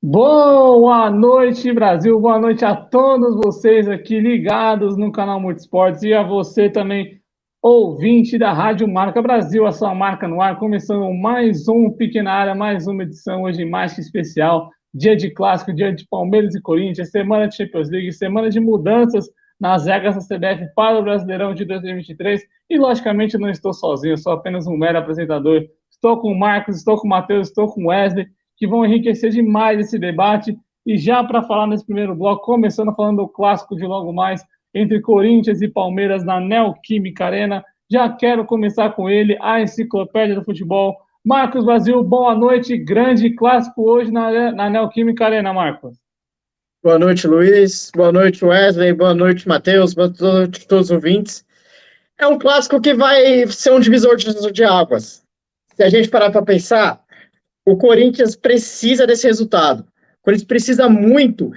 Boa noite, Brasil. Boa noite a todos vocês aqui ligados no canal Multisports e a você também, ouvinte da Rádio Marca Brasil, a sua marca no ar, começando mais um Pequena Área, mais uma edição hoje mais que especial, dia de clássico, dia de Palmeiras e Corinthians, semana de Champions League, semana de mudanças nas regras da CBF para o Brasileirão de 2023 e, logicamente, não estou sozinho, sou apenas um mero apresentador. Estou com o Marcos, estou com o Matheus, estou com o Wesley, que vão enriquecer demais esse debate. E já para falar nesse primeiro bloco, começando falando do clássico de logo mais entre Corinthians e Palmeiras na Neoquímica Arena, já quero começar com ele, a enciclopédia do futebol. Marcos Brasil, boa noite, grande clássico hoje na Neoquímica Arena, Marcos. Boa noite, Luiz. Boa noite, Wesley. Boa noite, Matheus. Boa noite a todos os ouvintes. É um clássico que vai ser um divisor de águas. Se a gente parar para pensar, o Corinthians precisa desse resultado. O Corinthians precisa muito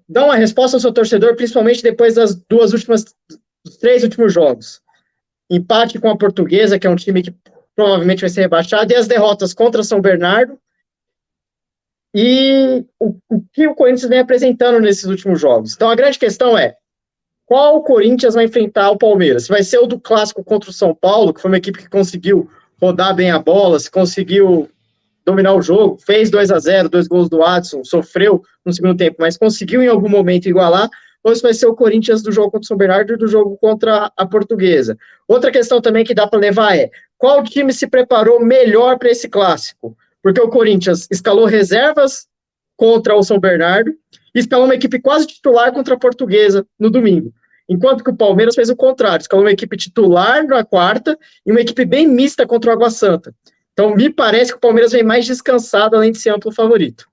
dar uma resposta ao seu torcedor, principalmente depois dos três últimos jogos. Empate com a Portuguesa, que é um time que provavelmente vai ser rebaixado, e as derrotas contra São Bernardo. E o que o Corinthians vem apresentando nesses últimos jogos. Então, a grande questão é, qual Corinthians vai enfrentar o Palmeiras? Se vai ser o do clássico contra o São Paulo, que foi uma equipe que conseguiu rodar bem a bola, se conseguiu dominar o jogo, fez 2-0, 2 gols do Adson, sofreu no segundo tempo, mas conseguiu em algum momento igualar, ou se vai ser o Corinthians do jogo contra o São Bernardo e do jogo contra a Portuguesa. Outra questão também que dá para levar é, qual time se preparou melhor para esse clássico? Porque o Corinthians escalou reservas contra o São Bernardo e escalou uma equipe quase titular contra a Portuguesa no domingo. Enquanto que o Palmeiras fez o contrário, escalou uma equipe titular na quarta e uma equipe bem mista contra o Água Santa. Então, me parece que o Palmeiras vem mais descansado, além de ser amplo favorito.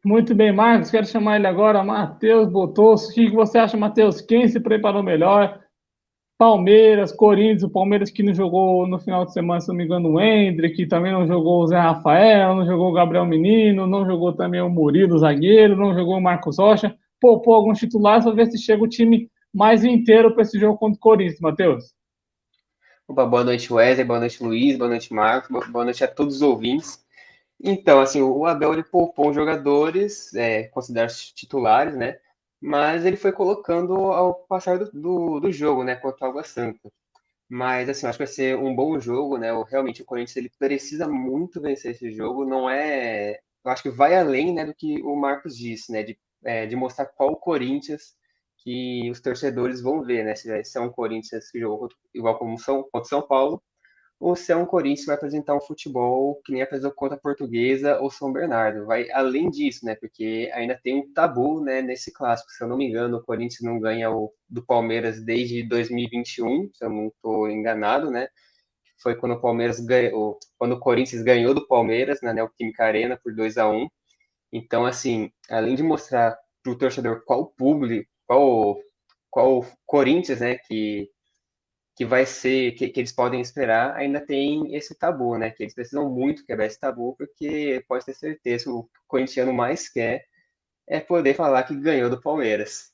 Muito bem, Marcos. Quero chamar ele agora, Matheus Botosso. O que você acha, Matheus? Quem se preparou melhor? Palmeiras, Corinthians, o Palmeiras que não jogou no final de semana, se não me engano, o Hendrick, também não jogou o Zé Rafael, não jogou o Gabriel Menino, não jogou também o Murilo, o zagueiro, não jogou o Marcos Rocha, poupou alguns titulares para ver se chega o time mais inteiro para esse jogo contra o Corinthians, Matheus. Opa, boa noite, Wesley, boa noite, Luiz, boa noite, Marcos, boa noite a todos os ouvintes. Então, assim, o Abel, ele poupou os jogadores, considerados titulares, né? Mas ele foi colocando ao passar do jogo, né, contra o Água Santa. Mas, assim, eu acho que vai ser um bom jogo, né? Realmente, o Corinthians, ele precisa muito vencer esse jogo. Não é... Eu acho que vai além, né, do que o Marcos disse, né? De mostrar qual Corinthians que os torcedores vão ver, né? Se é um Corinthians que jogou igual como contra São Paulo, ou se é um Corinthians que vai apresentar um futebol que nem apresentou contra a Portuguesa ou São Bernardo. Vai além disso, né? Porque ainda tem um tabu, né, nesse clássico. Se eu não me engano, o Corinthians não ganha do Palmeiras desde 2021, se eu não estou enganado, né? Foi quando o Palmeiras ganhou, quando o Corinthians ganhou do Palmeiras na Neoquímica Arena por 2-1. Então, assim, além de mostrar para o torcedor qual público, qual Corinthians, né, que vai ser, que eles podem esperar, ainda tem esse tabu, né? Que eles precisam muito quebrar esse tabu, porque pode ter certeza, o corintiano mais quer é poder falar que ganhou do Palmeiras.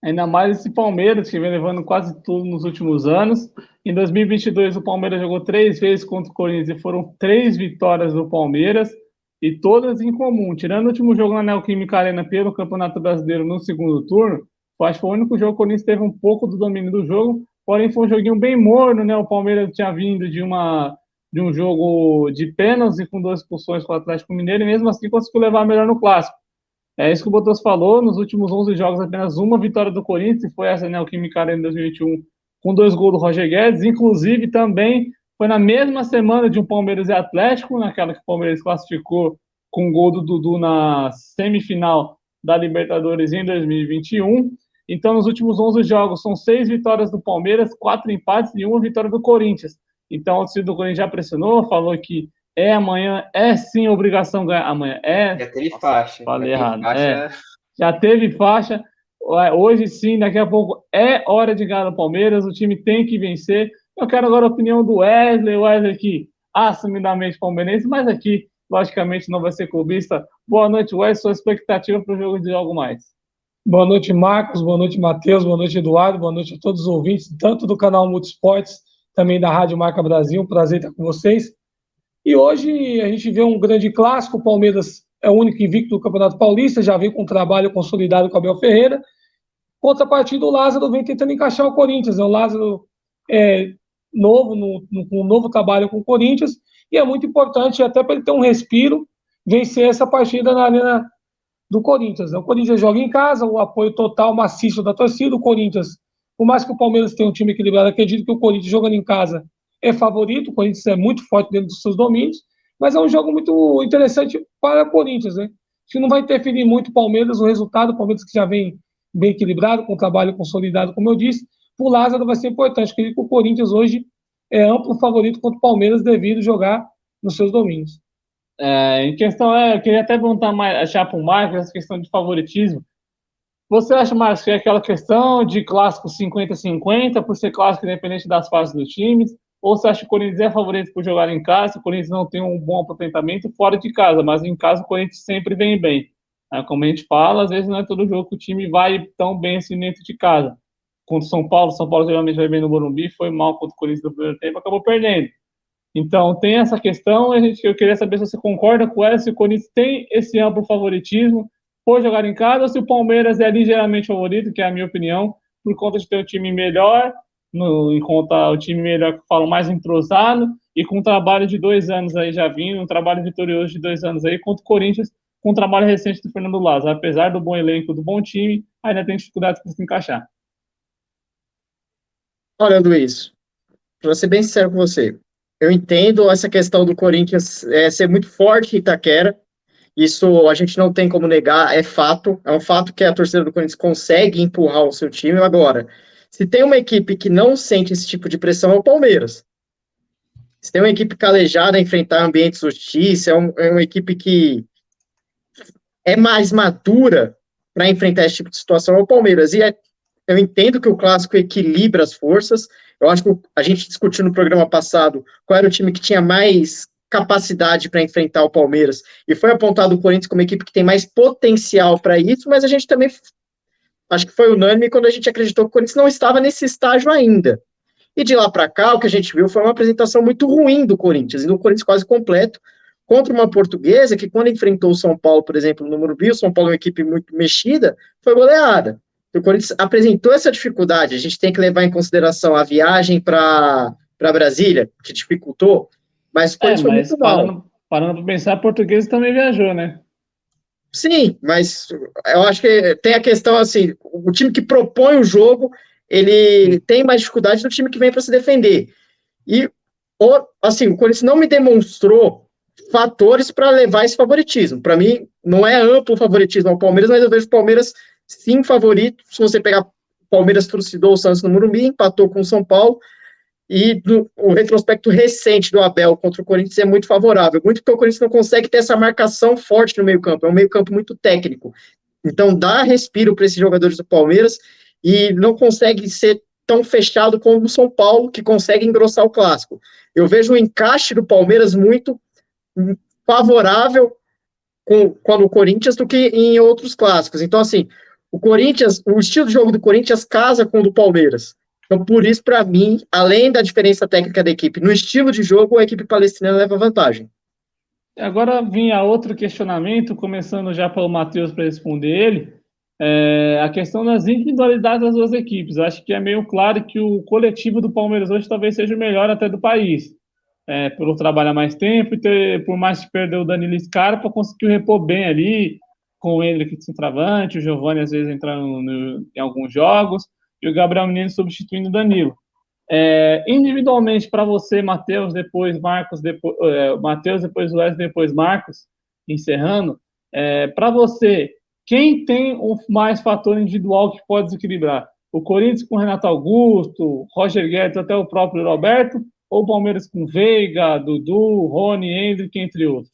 Ainda mais esse Palmeiras, que vem levando quase tudo nos últimos anos. Em 2022, o Palmeiras jogou 3 vezes contra o Corinthians e foram 3 vitórias do Palmeiras, e todas em comum. Tirando o último jogo na Neoquímica Arena pelo Campeonato Brasileiro no segundo turno, eu acho que foi o único jogo que o Corinthians teve um pouco do domínio do jogo, porém foi um joguinho bem morno, né? O Palmeiras tinha vindo de um jogo de pênaltis e com 2 expulsões com o Atlético Mineiro, e mesmo assim conseguiu levar melhor no clássico. É isso que o Botos falou, nos últimos 11 jogos apenas uma vitória do Corinthians, e foi essa Neoquímica Arena em 2021, com 2 gols do Roger Guedes, inclusive também foi na mesma semana de um Palmeiras e Atlético, naquela que o Palmeiras classificou com o gol do Dudu na semifinal da Libertadores em 2021. Então, nos últimos 11 jogos, são 6 vitórias do Palmeiras, 4 empates e 1 vitória do Corinthians. Então, o torcedor do Corinthians já pressionou, falou que amanhã, sim obrigação ganhar. Amanhã Já teve faixa. Falei errado. Já teve faixa. Hoje sim, daqui a pouco é hora de ganhar o Palmeiras. O time tem que vencer. Eu quero agora a opinião do Wesley. O Wesley aqui, assumidamente palmeirense, mas aqui, logicamente, não vai ser clubista. Boa noite, Wesley. Sua expectativa para o jogo de algo mais? Boa noite, Marcos. Boa noite, Matheus. Boa noite, Eduardo. Boa noite a todos os ouvintes, tanto do canal Multisports, também da Rádio Marca Brasil. Um prazer estar com vocês. E hoje a gente vê um grande clássico, o Palmeiras é o único invicto do Campeonato Paulista, já vem com um trabalho consolidado com o Abel Ferreira. Contrapartida, o Lázaro vem tentando encaixar o Corinthians, né? O Lázaro é novo, com um novo trabalho com o Corinthians, e é muito importante, até para ele ter um respiro, vencer essa partida na Arena do Corinthians, né? O Corinthians joga em casa, o apoio total maciço da torcida. O Corinthians, por mais que o Palmeiras tenha um time equilibrado, acredito que o Corinthians jogando em casa é favorito. O Corinthians é muito forte dentro dos seus domínios, mas é um jogo muito interessante para o Corinthians, né? Acho que não vai interferir muito o Palmeiras, o resultado. O Palmeiras que já vem bem equilibrado, com um trabalho consolidado, como eu disse. Para o Lázaro vai ser importante. Acredito que o Corinthians hoje é amplo favorito contra o Palmeiras devido jogar nos seus domínios. Em questão, eu queria até perguntar mais, achar para o Marcos essa questão de favoritismo. Você acha, Marcos, que é aquela questão de clássico 50-50, por ser clássico independente das fases dos times? Ou você acha que o Corinthians é favorito por jogar em casa? O Corinthians não tem um bom aproveitamento fora de casa, mas em casa o Corinthians sempre vem bem. Como a gente fala, às vezes não é todo jogo que o time vai tão bem assim dentro de casa. Contra o São Paulo geralmente vai bem no Morumbi, foi mal contra o Corinthians no primeiro tempo, acabou perdendo. Então, tem essa questão, eu queria saber se você concorda com ela, se o Corinthians tem esse amplo favoritismo por jogar em casa, ou se o Palmeiras é ligeiramente favorito, que é a minha opinião, por conta de ter um time melhor, em conta o time melhor que eu falo mais entrosado, e com um trabalho de 2 anos aí já vindo, um trabalho vitorioso de 2 anos aí, contra o Corinthians, com um trabalho recente do Fernando Lázaro. Apesar do bom elenco, do bom time, ainda tem dificuldades para se encaixar. Olha, Luiz, para ser bem sincero com você, eu entendo essa questão do Corinthians ser muito forte em Itaquera. Isso a gente não tem como negar, é fato. É um fato que a torcida do Corinthians consegue empurrar o seu time. Agora, se tem uma equipe que não sente esse tipo de pressão, é o Palmeiras. Se tem uma equipe calejada a enfrentar ambientes hostis, é uma equipe que é mais madura para enfrentar esse tipo de situação, é o Palmeiras. Eu entendo que o clássico equilibra as forças. Eu acho que a gente discutiu no programa passado qual era o time que tinha mais capacidade para enfrentar o Palmeiras, e foi apontado o Corinthians como a equipe que tem mais potencial para isso, mas a gente também, acho que foi unânime quando a gente acreditou que o Corinthians não estava nesse estágio ainda. E de lá para cá, o que a gente viu foi uma apresentação muito ruim do Corinthians, e do Corinthians quase completo, contra uma portuguesa que, quando enfrentou o São Paulo, por exemplo, no Morumbi, o São Paulo é uma equipe muito mexida, foi goleada. O Corinthians apresentou essa dificuldade. A gente tem que levar em consideração a viagem para Brasília, que dificultou, mas o Corinthians foi Mas muito mal. parando para pensar, português também viajou, né? Sim, mas eu acho que tem a questão assim, o time que propõe o jogo, ele tem mais dificuldade do time que vem para se defender. E assim, o Corinthians não me demonstrou fatores para levar esse favoritismo. Para mim, não é amplo o favoritismo ao Palmeiras, mas eu vejo o Palmeiras sim favorito. Se você pegar o Palmeiras trucidou o Santos no Morumbi, empatou com o São Paulo, e o retrospecto recente do Abel contra o Corinthians é muito favorável, muito porque o Corinthians não consegue ter essa marcação forte no meio-campo, é um meio-campo muito técnico. Então dá respiro para esses jogadores do Palmeiras e não consegue ser tão fechado como o São Paulo, que consegue engrossar o clássico. Eu vejo o encaixe do Palmeiras muito favorável quando o Corinthians do que em outros clássicos. Então, assim, o estilo de jogo do Corinthians casa com o do Palmeiras. Então, por isso, para mim, além da diferença técnica da equipe, no estilo de jogo, a equipe palestina leva vantagem. Agora vinha outro questionamento, começando já pelo Matheus para responder ele, a questão das individualidades das duas equipes. Eu acho que é meio claro que o coletivo do Palmeiras hoje talvez seja o melhor até do país. Pelo trabalhar mais tempo e por mais que perdeu o Danilo Scarpa, conseguiu repor bem ali, com o Endrick de centroavante, o Giovani às vezes entrando em alguns jogos, e o Gabriel Menino substituindo o Danilo. Individualmente para você, Matheus, depois Marcos, Matheus, depois Wesley, depois Marcos, encerrando, para você, quem tem o mais fator individual que pode desequilibrar? O Corinthians com Renato Augusto, Roger Guedes, até o próprio Roberto, ou o Palmeiras com Veiga, Dudu, Rony, Endrick, entre outros?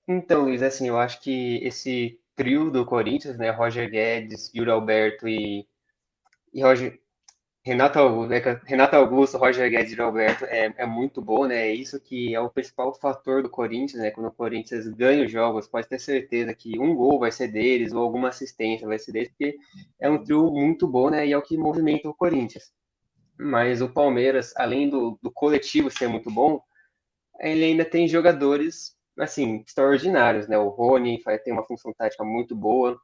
Então, Luiz, assim, eu acho que esse trio do Corinthians, né, Roger Guedes, Yuri Alberto e Renato Augusto, Roger Guedes e Alberto é muito bom, né? É isso que é o principal fator do Corinthians, né? Quando o Corinthians ganha os jogos, pode ter certeza que um gol vai ser deles ou alguma assistência vai ser deles, porque é um trio muito bom, né? E é o que movimenta o Corinthians. Mas o Palmeiras, além do coletivo ser muito bom, ele ainda tem jogadores, assim, extraordinários, né? O Rony tem uma função tática muito boa.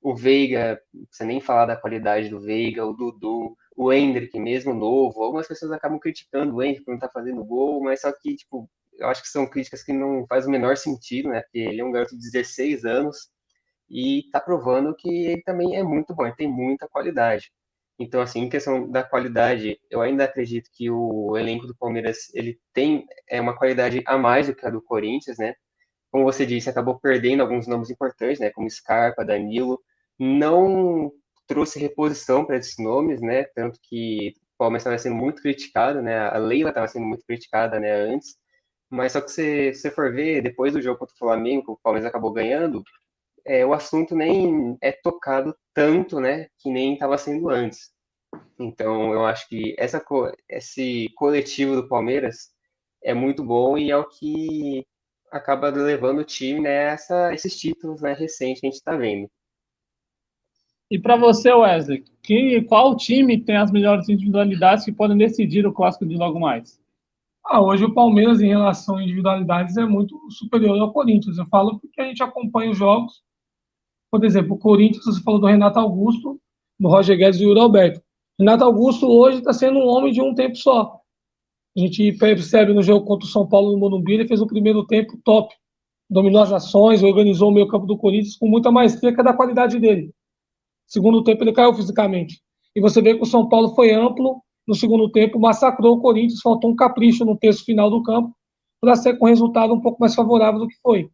O Veiga, não precisa nem falar da qualidade do Veiga, o Dudu, o Endrick, mesmo novo. Algumas pessoas acabam criticando o Endrick por não estar fazendo gol, mas só que, tipo, eu acho que são críticas que não faz o menor sentido, né? Porque ele é um garoto de 16 anos e tá provando que ele também é muito bom, ele tem muita qualidade. Então, assim, em questão da qualidade, eu ainda acredito que o elenco do Palmeiras, ele tem uma qualidade a mais do que a do Corinthians, né? Como você disse, acabou perdendo alguns nomes importantes, né, como Scarpa, Danilo, não trouxe reposição para esses nomes, né, tanto que o Palmeiras estava sendo muito criticado, né, a Leila estava sendo muito criticada, né, antes, mas só que você for ver, depois do jogo contra o Flamengo, que o Palmeiras acabou ganhando, o assunto nem é tocado tanto, né, que nem estava sendo antes. Então, eu acho que esse coletivo do Palmeiras é muito bom e é o que acaba levando o time, né, esses títulos, né, recentes que a gente está vendo. E para você, Wesley, qual time tem as melhores individualidades que podem decidir o clássico de logo mais? Hoje o Palmeiras, em relação a individualidades, é muito superior ao Corinthians. Eu falo porque a gente acompanha os jogos. Por exemplo, o Corinthians, você falou do Renato Augusto, do Roger Guedes e do Yuri Alberto. Renato Augusto hoje está sendo um homem de um tempo só. A gente percebe no jogo contra o São Paulo no Morumbi, ele fez o primeiro tempo top. Dominou as ações, organizou o meio campo do Corinthians com muita maestria, que é da qualidade dele. Segundo tempo, ele caiu fisicamente. E você vê que o São Paulo foi amplo no segundo tempo, massacrou o Corinthians, faltou um capricho no terço final do campo para ser com resultado um pouco mais favorável do que foi.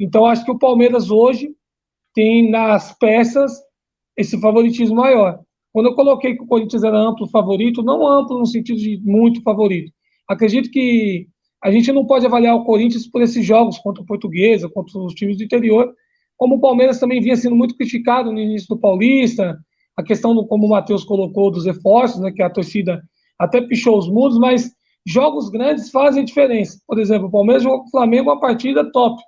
Então, acho que o Palmeiras hoje tem nas peças esse favoritismo maior. Quando eu coloquei que o Corinthians era amplo favorito, não amplo no sentido de muito favorito. Acredito que a gente não pode avaliar o Corinthians por esses jogos contra o Portuguesa, contra os times do interior, como o Palmeiras também vinha sendo muito criticado no início do Paulista, a questão, como o Matheus colocou, dos reforços, né, que a torcida até pichou os muros, mas jogos grandes fazem diferença. Por exemplo, o Palmeiras jogou com o Flamengo uma partida top,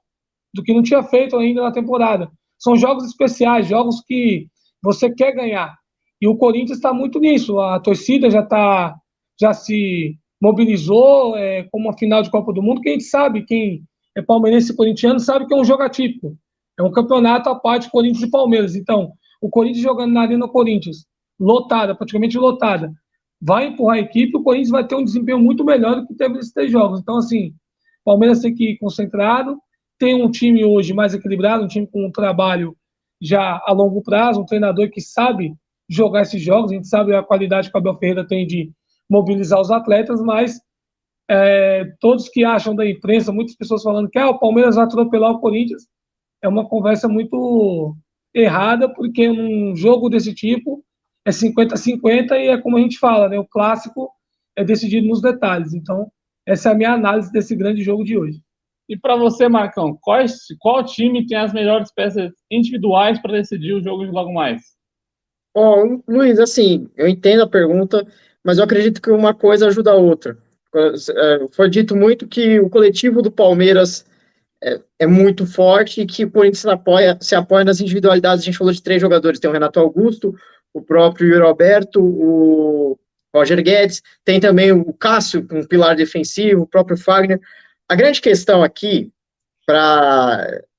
do que não tinha feito ainda na temporada. São jogos especiais, jogos que você quer ganhar. E o Corinthians está muito nisso. A torcida já se mobilizou como uma final de Copa do Mundo, que a gente sabe, quem é palmeirense e corintiano, sabe que é um jogo atípico. É um campeonato à parte Corinthians e Palmeiras. Então, o Corinthians jogando na Arena Corinthians, lotada, praticamente lotada, vai empurrar a equipe, o Corinthians vai ter um desempenho muito melhor do que teve nesses 3 jogos. Então, assim, o Palmeiras tem que ir concentrado, tem um time hoje mais equilibrado, um time com um trabalho já a longo prazo, um treinador que sabe jogar esses jogos, a gente sabe a qualidade que o Abel Ferreira tem de mobilizar os atletas, mas todos que acham da imprensa, muitas pessoas falando que o Palmeiras vai atropelar o Corinthians, é uma conversa muito errada, porque um jogo desse tipo é 50-50 e é como a gente fala, né? O clássico é decidido nos detalhes. Então, essa é a minha análise desse grande jogo de hoje. E para você, Marcão, qual time tem as melhores peças individuais para decidir o jogo de logo mais? Bom, Luiz, assim, eu entendo a pergunta, mas eu acredito que uma coisa ajuda a outra. Foi dito muito que o coletivo do Palmeiras é muito forte e que o Corinthians se apoia nas individualidades. A gente falou de 3 jogadores, tem o Renato Augusto, o próprio Yuri Alberto, o Roger Guedes, tem também o Cássio, um pilar defensivo, o próprio Fagner. A grande questão aqui,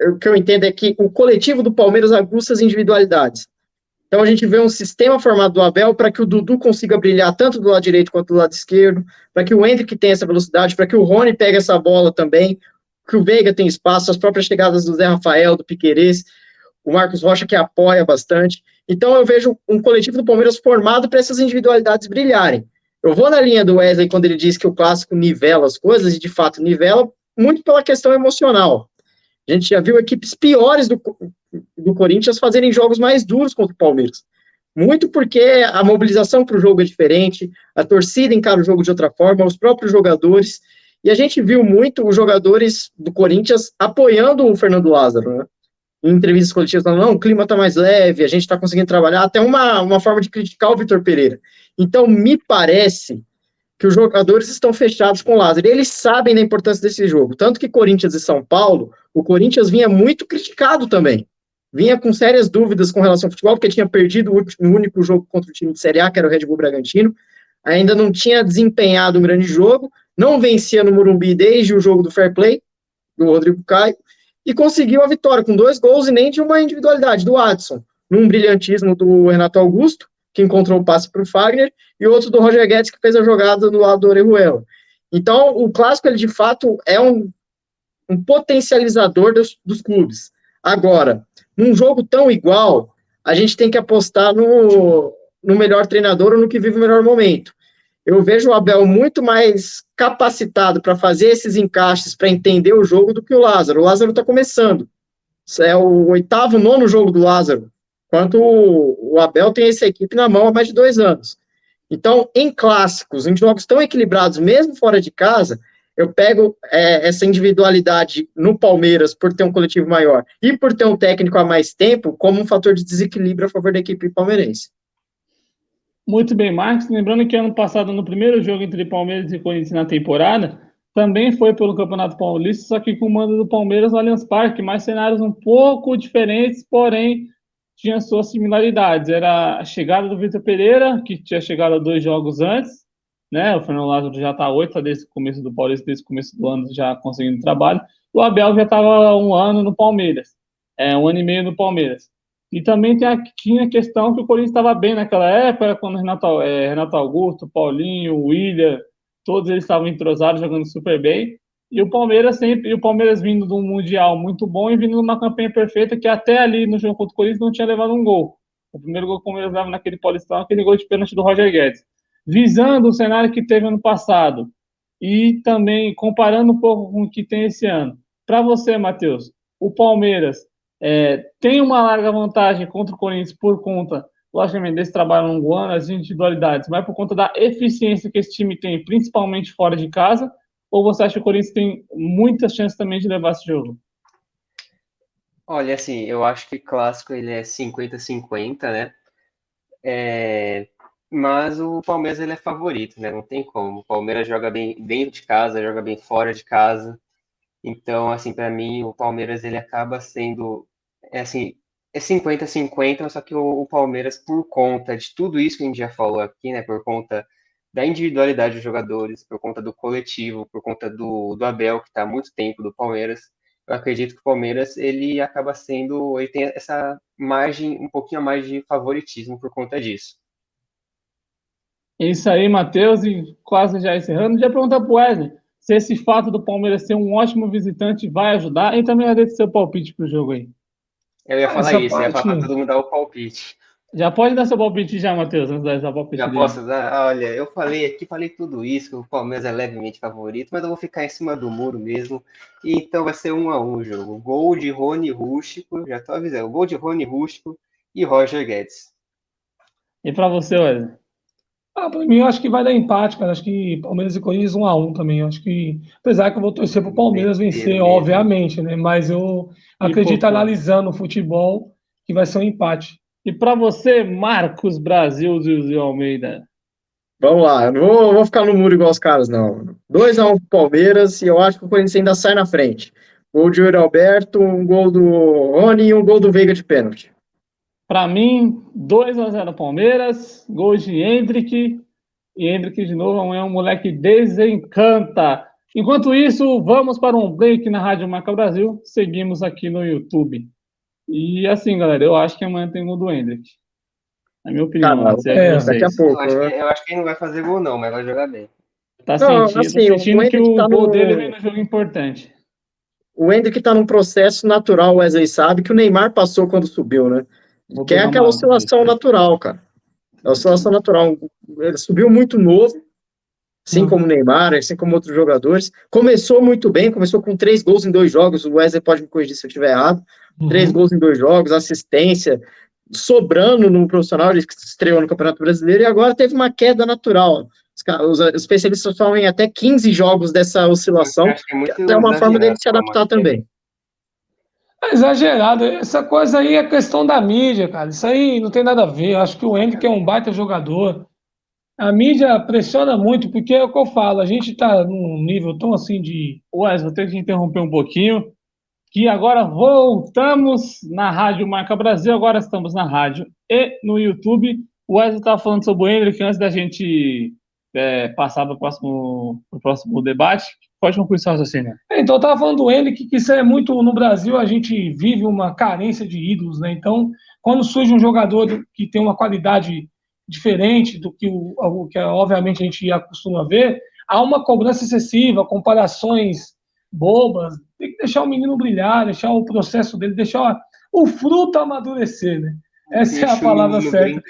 o que eu entendo é que o coletivo do Palmeiras aguça as individualidades. Então a gente vê um sistema formado do Abel para que o Dudu consiga brilhar tanto do lado direito quanto do lado esquerdo, para que o Endrick tenha essa velocidade, para que o Rony pegue essa bola também, que o Veiga tem espaço, as próprias chegadas do Zé Rafael, do Piquerez, o Marcos Rocha que apoia bastante. Então eu vejo um coletivo do Palmeiras formado para essas individualidades brilharem. Eu vou na linha do Wesley quando ele diz que o clássico nivela as coisas, e de fato nivela, muito pela questão emocional. A gente já viu equipes piores do Corinthians fazerem jogos mais duros contra o Palmeiras. Muito porque a mobilização para o jogo é diferente, a torcida encara o jogo de outra forma, os próprios jogadores. E a gente viu muito os jogadores do Corinthians apoiando o Fernando Lázaro, né? Em entrevistas coletivas, falando, não, o clima está mais leve, a gente está conseguindo trabalhar, até uma forma de criticar o Vitor Pereira. Então, me parece que os jogadores estão fechados com o Lázaro. E eles sabem da importância desse jogo. Tanto que Corinthians e São Paulo, o Corinthians vinha muito criticado também. Vinha com sérias dúvidas com relação ao futebol, porque tinha perdido o único jogo contra o time de Série A, que era o Red Bull Bragantino. Ainda não tinha desempenhado um grande jogo. não vencia no Morumbi desde o jogo do Fair Play, do Rodrigo Caio, e conseguiu a vitória com 2 gols e nem de uma individualidade do Adson, num brilhantismo do Renato Augusto, que encontrou o passe para o Fagner, e outro do Roger Guedes, que fez a jogada do lado do Orejuela. Então, o Clássico, ele de fato é um potencializador dos clubes. Agora, num jogo tão igual, a gente tem que apostar no melhor treinador ou no que vive o melhor momento. Eu vejo o Abel muito mais capacitado para fazer esses encaixes, para entender o jogo, do que o Lázaro. O Lázaro está começando. É o 8º, 9º jogo do Lázaro, enquanto o Abel tem essa equipe na mão há mais de 2 anos. Então, em clássicos, em jogos tão equilibrados, mesmo fora de casa, eu pego essa individualidade no Palmeiras por ter um coletivo maior e por ter um técnico há mais tempo como um fator de desequilíbrio a favor da equipe palmeirense. Muito bem, Marcos. Lembrando que ano passado, no primeiro jogo entre Palmeiras e Corinthians na temporada, também foi pelo Campeonato Paulista, só que com o mando do Palmeiras no Allianz Parque, mais cenários um pouco diferentes, porém tinha suas similaridades. Era a chegada do Vitor Pereira, que tinha chegado 2 jogos antes, né? O Fernando Lázaro já está 8 desde o começo do Paulista, desde o começo do ano já conseguindo trabalho. O Abel já estava 1 ano no Palmeiras, 1 ano e meio no Palmeiras. E também tinha a questão que o Corinthians estava bem naquela época, quando Renato Augusto, Paulinho, William, todos eles estavam entrosados, jogando super bem. E o Palmeiras vindo de um Mundial muito bom e vindo de uma campanha perfeita, que até ali no jogo contra o Corinthians não tinha levado um gol. O primeiro gol que o Palmeiras leva naquele Paulistão, aquele gol de pênalti do Roger Guedes. Visando o cenário que teve ano passado e também comparando um pouco com o que tem esse ano. Para você, Matheus, o Palmeiras tem uma larga vantagem contra o Corinthians por conta, logicamente, desse trabalho longo ano, as individualidades, mas por conta da eficiência que esse time tem, principalmente fora de casa, ou você acha que o Corinthians tem muitas chances também de levar esse jogo? Olha, assim, eu acho que clássico ele é 50-50, né? Mas o Palmeiras ele é favorito, né? Não tem como. O Palmeiras joga bem dentro de casa, joga bem fora de casa. Então, assim, para mim, o Palmeiras ele acaba sendo, assim, é 50-50, só que o Palmeiras, por conta de tudo isso que a gente já falou aqui, né, por conta da individualidade dos jogadores, por conta do coletivo, por conta do Abel, que está há muito tempo do Palmeiras, eu acredito que o Palmeiras, ele acaba sendo, ele tem essa margem, um pouquinho a mais de favoritismo por conta disso. É isso aí, Matheus, e quase já encerrando, já perguntar para o Wesley se esse fato do Palmeiras ser um ótimo visitante vai ajudar, e também a seu palpite para o jogo aí. Eu ia falar isso, ia falar para todo mundo dar o palpite. Já pode dar seu palpite já, Matheus, antes de dar seu palpite. Já posso dar? Olha, eu falei aqui, falei tudo isso, que o Palmeiras é levemente favorito, mas eu vou ficar em cima do muro mesmo. E então vai ser 1-1 o jogo. Gol de Rony Rústico, já tô avisando, gol de Rony Rústico e Roger Guedes. E para você, Wesley? Para mim, eu acho que vai dar empate, cara. Acho que Palmeiras e Corinthians 1-1 também. Eu acho que, apesar que eu vou torcer para o Palmeiras vencer, obviamente, né? Mas eu acredito, analisando o futebol, que vai ser um empate. E para você, Marcos Brasil Zilzio Almeida? Vamos lá, eu não vou ficar no muro igual os caras, não. 2-1 pro Palmeiras, e eu acho que o Corinthians ainda sai na frente. Gol de Yuri Alberto, um gol do Rony e um gol do Veiga de pênalti. Para mim, 2-0 Palmeiras, gol de Hendrick. E Hendrick, de novo, é um moleque desencanta. Enquanto isso, vamos para um break na Rádio Marca Brasil. Seguimos aqui no YouTube. E assim, galera, eu acho que amanhã tem gol do Hendrick. Na minha opinião, daqui a pouco. Eu acho que ele não vai fazer gol, não, mas vai jogar bem. Tá sentindo que o gol dele vem no jogo importante. O Hendrick tá num processo natural, o Wesley sabe, que o Neymar passou quando subiu, né? Que é aquela oscilação natural, cara. É a oscilação natural. Ele subiu muito novo, assim como o Neymar, assim como outros jogadores. Começou muito bem, começou com 3 gols em 2 jogos. O Wesley pode me corrigir se eu estiver errado. 3 gols em 2 jogos, assistência, sobrando no profissional, ele estreou no Campeonato Brasileiro e agora teve uma queda natural. Os especialistas falam em até 15 jogos dessa oscilação, que é uma forma dele se adaptar também. É exagerado. Essa coisa aí é questão da mídia, cara. Isso aí não tem nada a ver. Eu acho que o Hendrick é um baita jogador. A mídia pressiona muito, porque é o que eu falo. A gente tá num nível tão assim de... Wesley, vou ter que interromper um pouquinho, que agora voltamos na Rádio Marca Brasil. Agora estamos na rádio e no YouTube. O Wesley estava falando sobre o Hendrick antes da gente passar para o próximo debate. Pode concluir seu raciocínio. Então, eu estava falando do Henrique, que isso é muito, no Brasil, a gente vive uma carência de ídolos, né? Então, quando surge um jogador que tem uma qualidade diferente do que o que obviamente a gente acostuma ver, há uma cobrança excessiva, comparações bobas. Tem que deixar o menino brilhar, deixar o processo dele, deixar o fruto amadurecer, né? Essa é a palavra certa.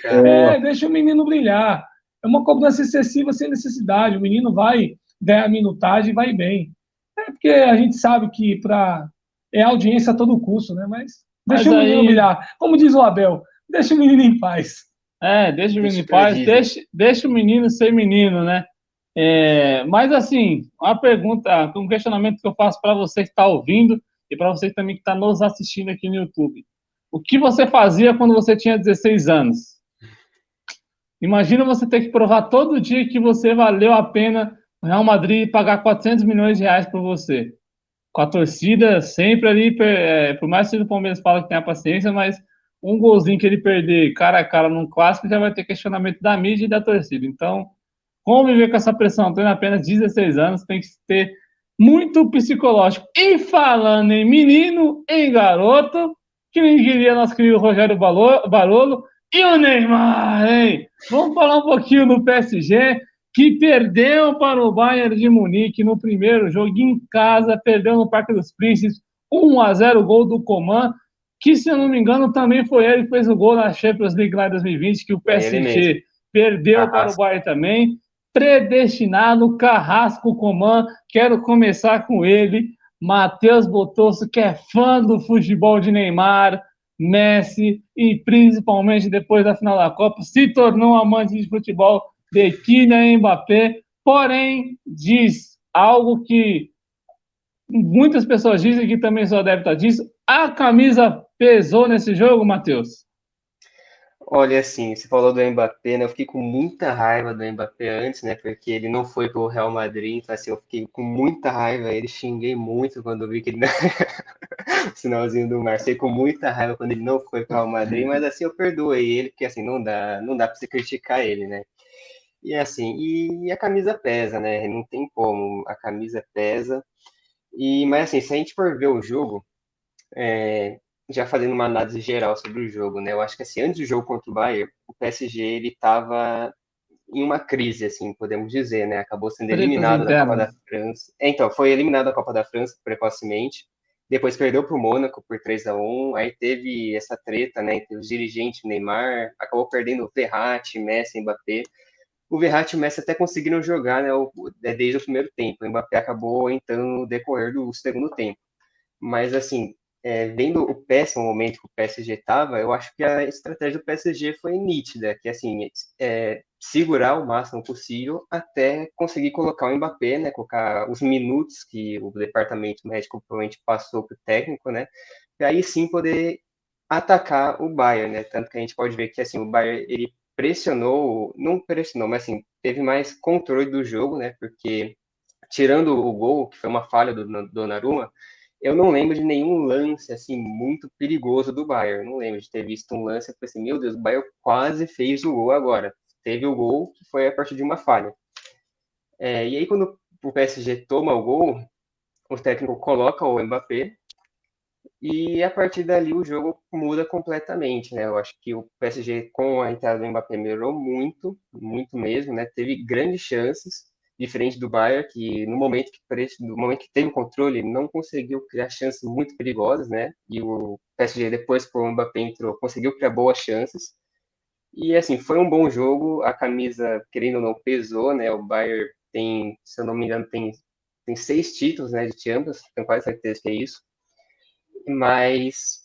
Deixa o menino brilhar. É uma cobrança excessiva sem necessidade. O menino vai ganhar minutagem e vai bem. É porque a gente sabe que é audiência a todo custo, né? Mas deixa o menino brilhar. Como diz o Abel, deixa o menino em paz. Deixa o menino em paz, deixa o menino ser menino, né? Mas assim, uma pergunta, um questionamento que eu faço para você que está ouvindo e para você também que está nos assistindo aqui no YouTube. O que você fazia quando você tinha 16 anos? Imagina você ter que provar todo dia que você valeu a pena o Real Madrid pagar 400 milhões de reais por você. Com a torcida sempre ali, por mais que o Palmeiras fala que tem a paciência, mas um golzinho que ele perder cara a cara num clássico já vai ter questionamento da mídia e da torcida. Então, conviver com essa pressão tendo apenas 16 anos tem que ter muito psicológico. E falando em menino, em garoto, que nem diria nosso querido Rogério Barolo, e o Neymar, hein? Vamos falar um pouquinho do PSG, que perdeu para o Bayern de Munique no primeiro jogo em casa, perdeu no Parque dos Príncipes, 1-0 gol do Coman, que, se eu não me engano, também foi ele que fez o gol na Champions League lá em 2020, que o PSG perdeu para o Bayern também. Predestinado, Carrasco, Coman, quero começar com ele, Matheus Botosso, que é fã do futebol de Neymar, Messi e principalmente depois da final da Copa, se tornou um amante de futebol de Kylian Mbappé, porém diz algo que muitas pessoas dizem que também sou adepto disso, a camisa pesou nesse jogo, Matheus? Olha, assim, você falou do Mbappé, né? Eu fiquei com muita raiva do Mbappé antes, né? Porque ele não foi pro Real Madrid, então assim, eu fiquei com muita raiva. Ele xinguei muito quando eu vi que ele não... o sinalzinho do mar. Fiquei com muita raiva quando ele não foi pro Real Madrid, mas assim, eu perdoei ele, porque assim, não dá pra você criticar ele, né? E assim, e a camisa pesa, né? Não tem como, a camisa pesa. Mas assim, se a gente for ver o jogo, já fazendo uma análise geral sobre o jogo, né? Eu acho que assim, antes do jogo contra o Bayern, o PSG ele estava em uma crise, assim, podemos dizer, né? Acabou sendo eliminado da Copa da França. Então, foi eliminado da Copa da França precocemente. Depois perdeu para o Mônaco por 3-1. Aí teve essa treta, né? Entre os dirigentes, Neymar, acabou perdendo o Verratti, Messi, Mbappé. O Verratti e o Messi até conseguiram jogar, né? Desde o primeiro tempo. O Mbappé acabou entrando no decorrer do segundo tempo. Mas assim, vendo o péssimo momento que o PSG estava, eu acho que a estratégia do PSG foi nítida, que assim, segurar o máximo possível até conseguir colocar o Mbappé, né, colocar os minutos que o departamento médico provavelmente passou para o técnico, né, e aí sim poder atacar o Bayern, né, tanto que a gente pode ver que assim, o Bayern, ele não pressionou, mas assim, teve mais controle do jogo, né, porque tirando o gol, que foi uma falha do Donnarumma, eu não lembro de nenhum lance assim muito perigoso do Bayern. Eu não lembro de ter visto um lance e falei assim, meu Deus, o Bayern quase fez o gol agora. Teve o gol que foi a partir de uma falha. E aí quando o PSG toma o gol, o técnico coloca o Mbappé e a partir dali o jogo muda completamente, né? Eu acho que o PSG com a entrada do Mbappé melhorou muito, muito mesmo, né? Teve grandes chances, diferente do Bayern, que no momento que teve o controle, não conseguiu criar chances muito perigosas, né? E o PSG depois que o Mbappé entrou, conseguiu criar boas chances. E assim, foi um bom jogo, a camisa, querendo ou não, pesou, né? O Bayern tem, se eu não me engano, tem 6 títulos, né, de Champions, tenho quase certeza que é isso. Mas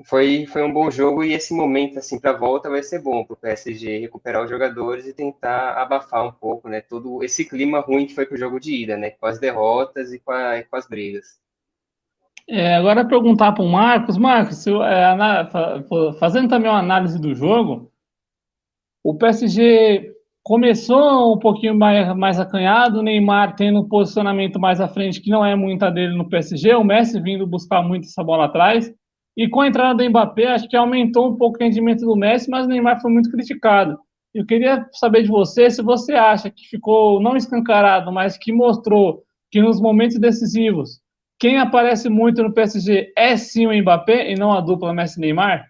foi um bom jogo e esse momento assim para a volta vai ser bom para o PSG recuperar os jogadores e tentar abafar um pouco, né, todo esse clima ruim que foi para o jogo de ida, né, com as derrotas e com as brigas. Agora perguntar para o Marcos, fazendo também uma análise do jogo, o PSG começou um pouquinho mais acanhado, o Neymar tendo um posicionamento mais à frente, que não é muita dele no PSG, o Messi vindo buscar muito essa bola atrás, e com a entrada do Mbappé, acho que aumentou um pouco o rendimento do Messi, mas o Neymar foi muito criticado. Eu queria saber de você se você acha que ficou não escancarado, mas que mostrou que nos momentos decisivos, quem aparece muito no PSG é sim o Mbappé e não a dupla Messi-Neymar?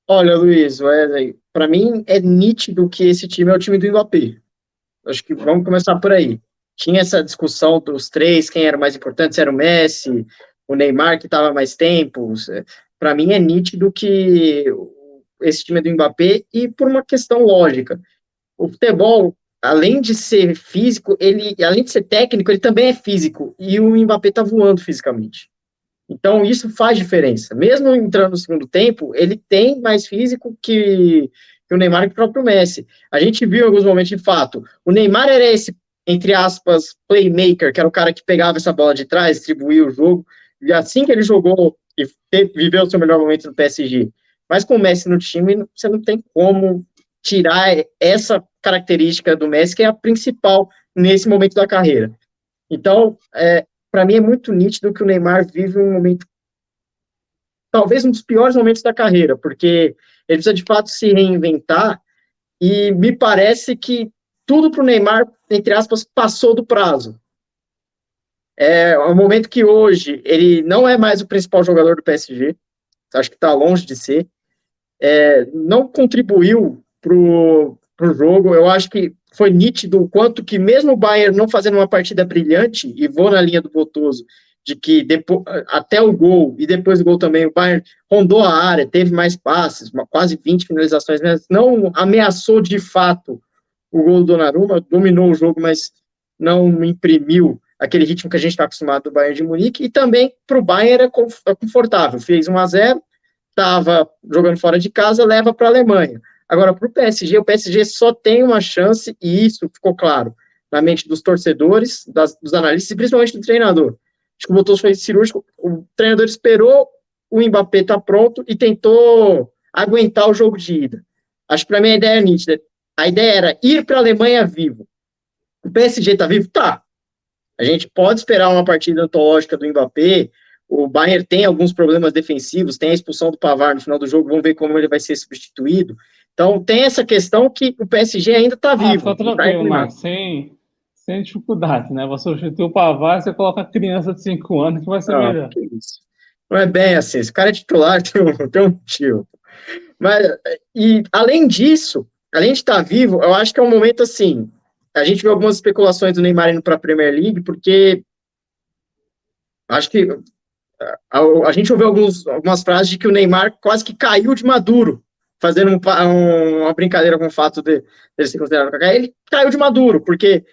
Olha, Luiz, para mim é nítido que esse time é o time do Mbappé. Acho que vamos começar por aí. Tinha essa discussão dos três, quem era mais importante, se era o Messi, o Neymar, que estava mais tempo. Para mim é nítido que esse time é do Mbappé e por uma questão lógica. O futebol, além de ser físico, além de ser técnico, ele também é físico. E o Mbappé está voando fisicamente. Então, isso faz diferença. Mesmo entrando no segundo tempo, ele tem mais físico que o Neymar e que o próprio Messi. A gente viu em alguns momentos, de fato, o Neymar era esse, entre aspas, playmaker, que era o cara que pegava essa bola de trás, distribuía o jogo, e assim que ele jogou e viveu o seu melhor momento no PSG. Mas com o Messi no time, você não tem como tirar essa característica do Messi, que é a principal nesse momento da carreira. Então, para mim é muito nítido que o Neymar vive um momento, talvez um dos piores momentos da carreira, porque ele precisa de fato se reinventar e me parece que tudo para o Neymar, entre aspas, passou do prazo. É um momento que hoje ele não é mais o principal jogador do PSG, acho que está longe de ser, não contribuiu para o jogo, eu acho que foi nítido o quanto que mesmo o Bayern não fazendo uma partida brilhante, e vou na linha do Botoso, de que depois, até o gol, e depois do gol também, o Bayern rondou a área, teve mais passes, quase 20 finalizações, mas não ameaçou de fato o gol do Donnarumma, dominou o jogo, mas não imprimiu aquele ritmo que a gente está acostumado do Bayern de Munique, e também para o Bayern é confortável, fez 1-0, estava jogando fora de casa, leva para a Alemanha. Agora, para o PSG só tem uma chance, e isso ficou claro na mente dos torcedores, dos analistas e principalmente do treinador. Acho que o Botoso foi cirúrgico, o treinador esperou o Mbappé estar pronto e tentou aguentar o jogo de ida. Acho que para mim a ideia é nítida. A ideia era ir para a Alemanha vivo. O PSG está vivo? Tá. A gente pode esperar uma partida antológica do Mbappé. O Bayern tem alguns problemas defensivos, tem a expulsão do Pavard no final do jogo, vamos ver como ele vai ser substituído. Então, tem essa questão que o PSG ainda está vivo. Fica tranquilo, Marcos, sem dificuldade, né? Você substitui o Pavard, você coloca a criança de 5 anos que vai ser melhor. Que isso. Não é bem assim, se o cara é titular, tem um motivo. Mas, e além disso, além de estar vivo, eu acho que é um momento assim, a gente viu algumas especulações do Neymar indo para a Premier League, porque acho que a gente ouviu algumas frases de que o Neymar quase que caiu de maduro, fazendo uma brincadeira com o fato de ele ser considerado cacaé. Ele caiu de maduro, porque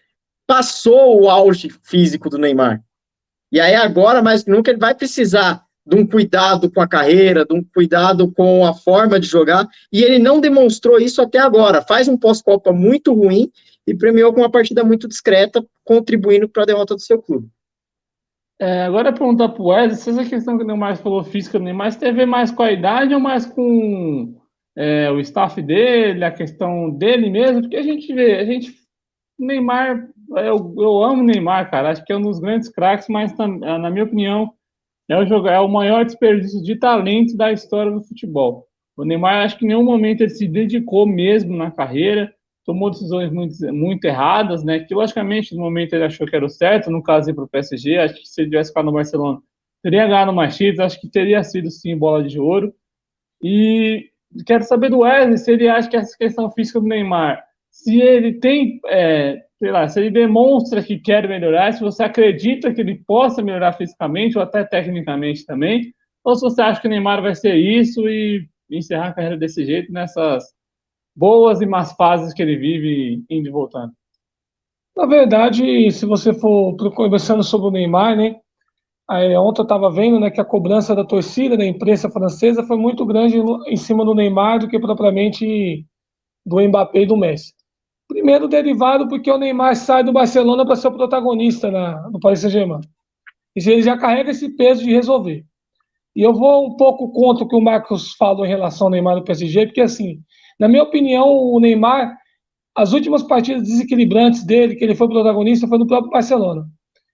passou o auge físico do Neymar. E aí agora, mais que nunca, ele vai precisar de um cuidado com a carreira, de um cuidado com a forma de jogar, e ele não demonstrou isso até agora. Faz um pós-Copa muito ruim e premiou com uma partida muito discreta, contribuindo para a derrota do seu clube. Agora perguntar para o Wesley, se essa questão que o Neymar falou física do Neymar, tem a ver mais com a idade ou mais com o staff dele, a questão dele mesmo? Porque a gente vê, o Neymar, eu amo o Neymar, cara, acho que é um dos grandes craques, mas na minha opinião, é o maior desperdício de talento da história do futebol. O Neymar, acho que em nenhum momento ele se dedicou mesmo na carreira, tomou decisões muito, muito erradas, né? Que logicamente no momento ele achou que era o certo, no caso ir para o PSG, acho que se ele tivesse ficado no Barcelona, teria ganhado mais títulos, acho que teria sido sim bola de ouro. E quero saber do Wesley se ele acha que essa questão física do Neymar, se ele tem, sei lá, se ele demonstra que quer melhorar, se você acredita que ele possa melhorar fisicamente ou até tecnicamente também, ou se você acha que o Neymar vai ser isso e encerrar a carreira desse jeito nessas boas e más fases que ele vive indo e voltando. Na verdade, se você for conversando sobre o Neymar, né? Ontem eu estava vendo, né, que a cobrança da torcida, da imprensa francesa, foi muito grande em cima do Neymar do que propriamente do Mbappé e do Messi. Primeiro derivado porque o Neymar sai do Barcelona para ser o protagonista no Paris Saint-Germain. E ele já carrega esse peso de resolver. E eu vou um pouco contra o que o Marcos falou em relação ao Neymar do PSG, porque assim, na minha opinião, o Neymar, as últimas partidas desequilibrantes dele, que ele foi protagonista, foi no próprio Barcelona.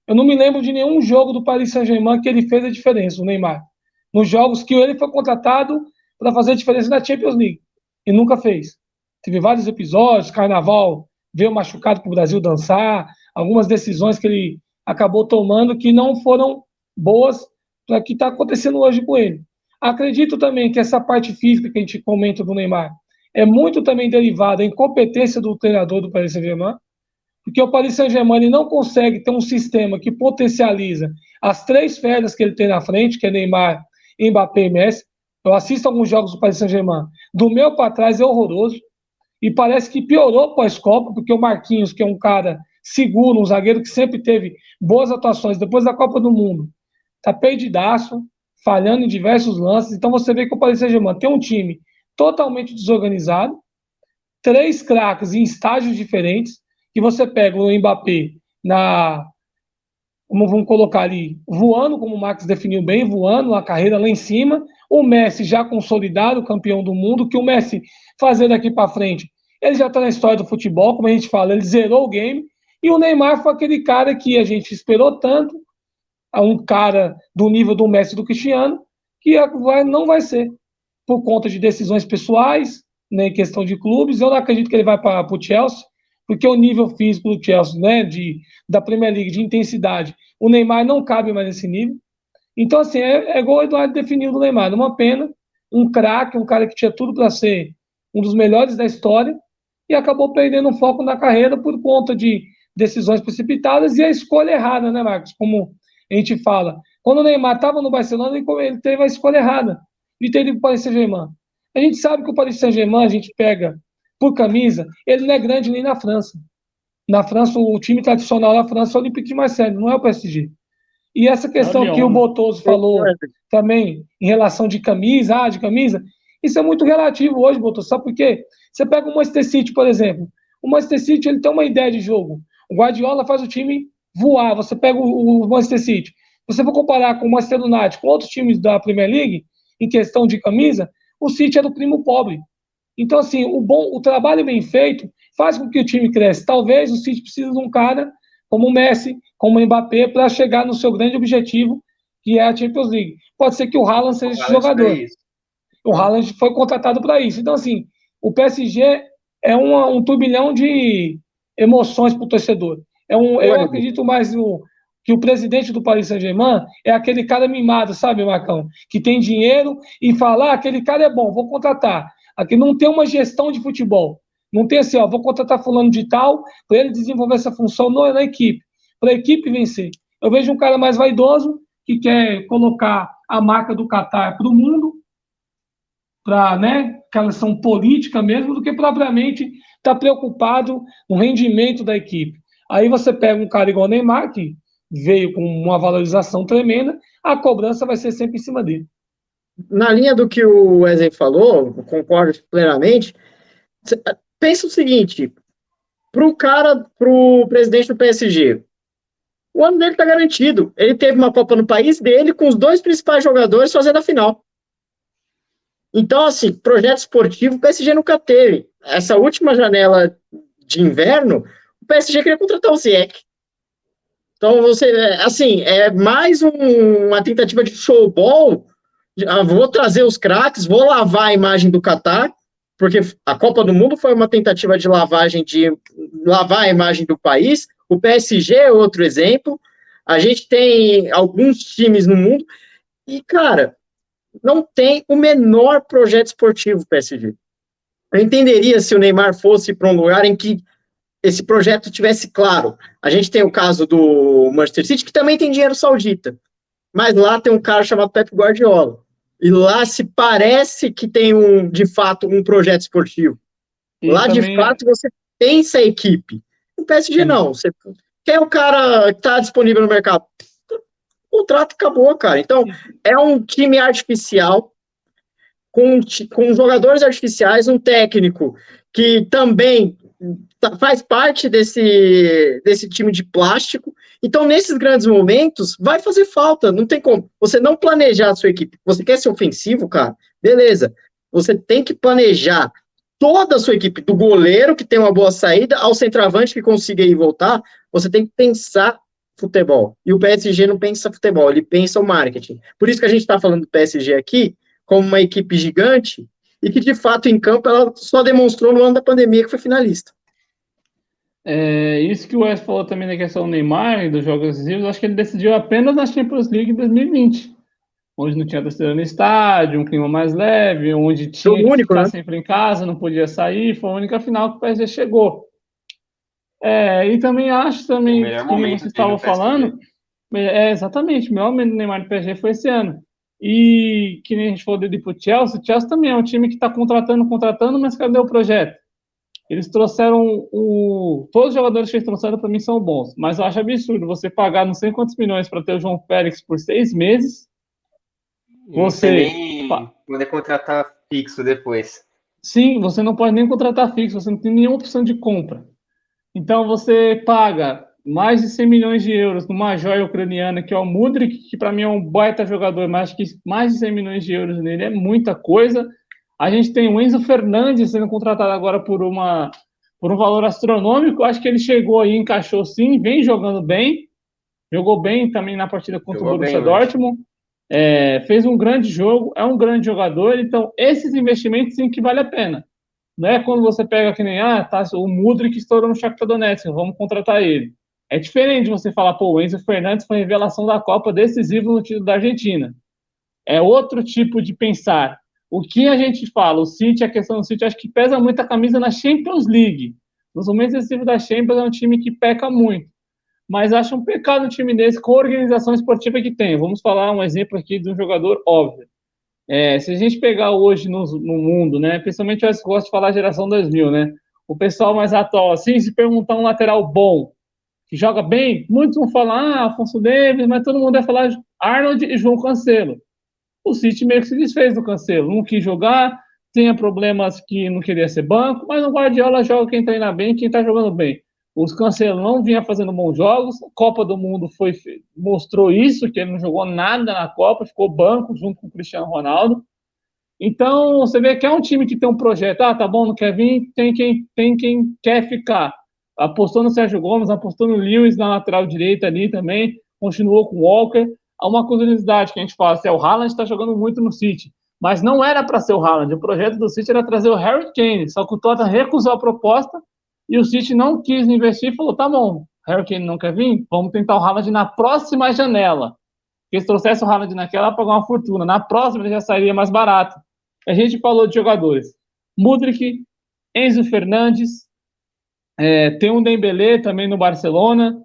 Eu não me lembro de nenhum jogo do Paris Saint-Germain que ele fez a diferença, o Neymar. Nos jogos que ele foi contratado para fazer a diferença na Champions League. E nunca fez. teve vários episódios, Carnaval veio machucado para o Brasil dançar, algumas decisões que ele acabou tomando que não foram boas para o que está acontecendo hoje com ele. Acredito também que essa parte física que a gente comenta do Neymar é muito também derivada da incompetência do treinador do Paris Saint-Germain, porque o Paris Saint-Germain ele não consegue ter um sistema que potencializa as três feras que ele tem na frente, que é Neymar, Mbappé e Messi. Eu assisto alguns jogos do Paris Saint-Germain, do meu para trás é horroroso, e parece que piorou pós-Copa, porque o Marquinhos, que é um cara seguro, um zagueiro que sempre teve boas atuações depois da Copa do Mundo, tá perdidaço, falhando em diversos lances. Então você vê que o Paris Saint-Germain tem um time totalmente desorganizado, três craques em estágios diferentes, que você pega o Mbappé como vamos colocar ali, voando, como o Max definiu bem, voando, a carreira lá em cima, o Messi já consolidado, campeão do mundo, que o Messi fazer daqui para frente, ele já está na história do futebol, como a gente fala, ele zerou o game, e o Neymar foi aquele cara que a gente esperou tanto, um cara do nível do Messi e do Cristiano, que não vai ser, por conta de decisões pessoais, né, em questão de clubes. Eu não acredito que ele vai para o Chelsea, porque o nível físico do Chelsea, né, da Premier League, de intensidade, o Neymar não cabe mais nesse nível. Então, assim, é igual o Eduardo definiu do Neymar, uma pena, um craque, um cara que tinha tudo para ser um dos melhores da história, e acabou perdendo um foco na carreira por conta de decisões precipitadas e a escolha errada, né, Marcos? Como a gente fala. Quando o Neymar estava no Barcelona, ele teve a escolha errada de ter ido para o Paris Saint-Germain. A gente sabe que o Paris Saint-Germain, a gente pega por camisa, ele não é grande nem na França. Na França, o time tradicional da França é o Olympique de Marseille, não é o PSG. E essa questão que o Botoso falou também em relação de camisa, isso é muito relativo hoje, Botoso. Sabe por quê? Você pega o Manchester City, por exemplo. O Manchester City ele tem uma ideia de jogo. O Guardiola faz o time voar. Você pega o Manchester City. Você for comparar com o Manchester United, com outros times da Premier League, em questão de camisa, o City é do primo pobre. Então, assim, o trabalho bem feito faz com que o time cresça. Talvez o City precise de um cara como o Messi, como o Mbappé, para chegar no seu grande objetivo, que é a Champions League. Pode ser que o Haaland seja esse jogador. O Haaland foi contratado para isso. Então, assim, o PSG é um turbilhão de emoções para o torcedor. Eu acredito mais que o presidente do Paris Saint-Germain é aquele cara mimado, sabe, Marcão? Que tem dinheiro e fala, aquele cara é bom, vou contratar. Aqui não tem uma gestão de futebol. Não tem assim, vou contratar fulano de tal para ele desenvolver essa função na equipe, para a equipe vencer. Eu vejo um cara mais vaidoso que quer colocar a marca do Qatar para o mundo, para, né, aquela ação política mesmo, do que propriamente estar preocupado no rendimento da equipe. Aí você pega um cara igual o Neymar, que veio com uma valorização tremenda, a cobrança vai ser sempre em cima dele. Na linha do que o Wesley falou, concordo plenamente. Pensa o seguinte, pro presidente do PSG, o ano dele tá garantido. Ele teve uma Copa no país dele com os dois principais jogadores fazendo a final. Então, assim, projeto esportivo o PSG nunca teve. Essa última janela de inverno, o PSG queria contratar o Ziyech. Então, assim, é mais uma tentativa de showball. Vou trazer os craques, vou lavar a imagem do Qatar, porque a Copa do Mundo foi uma tentativa de lavar a imagem do país. O PSG é outro exemplo. A gente tem alguns times no mundo e, cara, não tem o menor projeto esportivo o PSG. Eu entenderia se o Neymar fosse para um lugar em que esse projeto tivesse claro. A gente tem o caso do Manchester City, que também tem dinheiro saudita, mas lá tem um cara chamado Pep Guardiola. E lá se parece que tem, de fato, um projeto esportivo. E lá, também... de fato, você pensa a equipe. No PSG, não. Quem é o cara que está disponível no mercado? O contrato acabou, cara. Então, é um time artificial, com jogadores artificiais, um técnico que também faz parte desse time de plástico. Então, nesses grandes momentos, vai fazer falta, não tem como. Você não planejar a sua equipe. Você quer ser ofensivo, cara? Beleza. Você tem que planejar toda a sua equipe, do goleiro, que tem uma boa saída, ao centroavante que consiga ir e voltar. Você tem que pensar futebol. E o PSG não pensa futebol, ele pensa o marketing. Por isso que a gente está falando do PSG aqui como uma equipe gigante e que, de fato, em campo, ela só demonstrou no ano da pandemia que foi finalista. Isso que o Wes falou também na questão do Neymar e dos jogos decisivos, acho que ele decidiu apenas na Champions League em 2020, onde não tinha torcida no estádio, um clima mais leve, onde tinha que único, ficar né? sempre em casa, não podia sair, foi a única final que o PSG chegou. E também acho O também melhor que momento vocês dele estavam no PSG. falando, exatamente, o melhor momento do Neymar no PSG foi esse ano. E que nem a gente falou dele pro Chelsea, o Chelsea também é um time que está contratando, mas cadê o projeto? Eles trouxeram todos os jogadores que eles trouxeram para mim são bons, mas eu acho absurdo você pagar não sei quantos milhões para ter o João Félix por 6 meses. E não tem nem poder contratar fixo depois. Sim, você não pode nem contratar fixo, você não tem nenhuma opção de compra. Então você paga mais de 100 milhões de euros numa joia ucraniana, que é o Mudryk, que para mim é um baita jogador, mas acho que mais de 100 milhões de euros nele é muita coisa. A gente tem o Enzo Fernandes sendo contratado agora por um valor astronômico. Acho que ele chegou aí, encaixou sim, vem jogando bem. Jogou bem também na partida contra o Borussia Dortmund. Fez um grande jogo, é um grande jogador. Então, esses investimentos sim que vale a pena. Não é quando você pega que nem, o Mudryk estourou no Shakhtar Donetsk, vamos contratar ele. É diferente de você falar, pô, o Enzo Fernandes foi revelação da Copa, decisivo no título da Argentina. É outro tipo de pensar. O que a gente fala, o City, a questão do City, acho que pesa muito a camisa na Champions League. Nos momentos decisivos da Champions é um time que peca muito. Mas acho um pecado um time desse com a organização esportiva que tem. Vamos falar um exemplo aqui de um jogador óbvio. Se a gente pegar hoje no mundo, né, principalmente eu gosto de falar geração 2000, né, o pessoal mais atual, assim, se perguntar um lateral bom, que joga bem, muitos vão falar, Afonso Davies, mas todo mundo vai falar Arnold e João Cancelo. O City meio que se desfez do Cancelo, não quis jogar, tinha problemas que não queria ser banco, mas o Guardiola joga quem treina bem, quem tá jogando bem. Os Cancelo não vinha fazendo bons jogos, a Copa do Mundo mostrou isso, que ele não jogou nada na Copa, ficou banco junto com o Cristiano Ronaldo. Então, você vê que é um time que tem um projeto, tá bom, não quer vir, tem quem quer ficar. Apostou no Sérgio Gomes, apostou no Lewis na lateral direita ali também, continuou com o Walker. Há uma curiosidade que a gente fala, o Haaland está jogando muito no City, mas não era para ser o Haaland, o projeto do City era trazer o Harry Kane, só que o Tottenham recusou a proposta e o City não quis investir e falou, tá bom, Harry Kane não quer vir, vamos tentar o Haaland na próxima janela. Porque se trouxesse o Haaland naquela, ia pagar uma fortuna, na próxima ele já sairia mais barato. A gente falou de jogadores, Mudryk, Enzo Fernandes, tem um Dembélé também no Barcelona,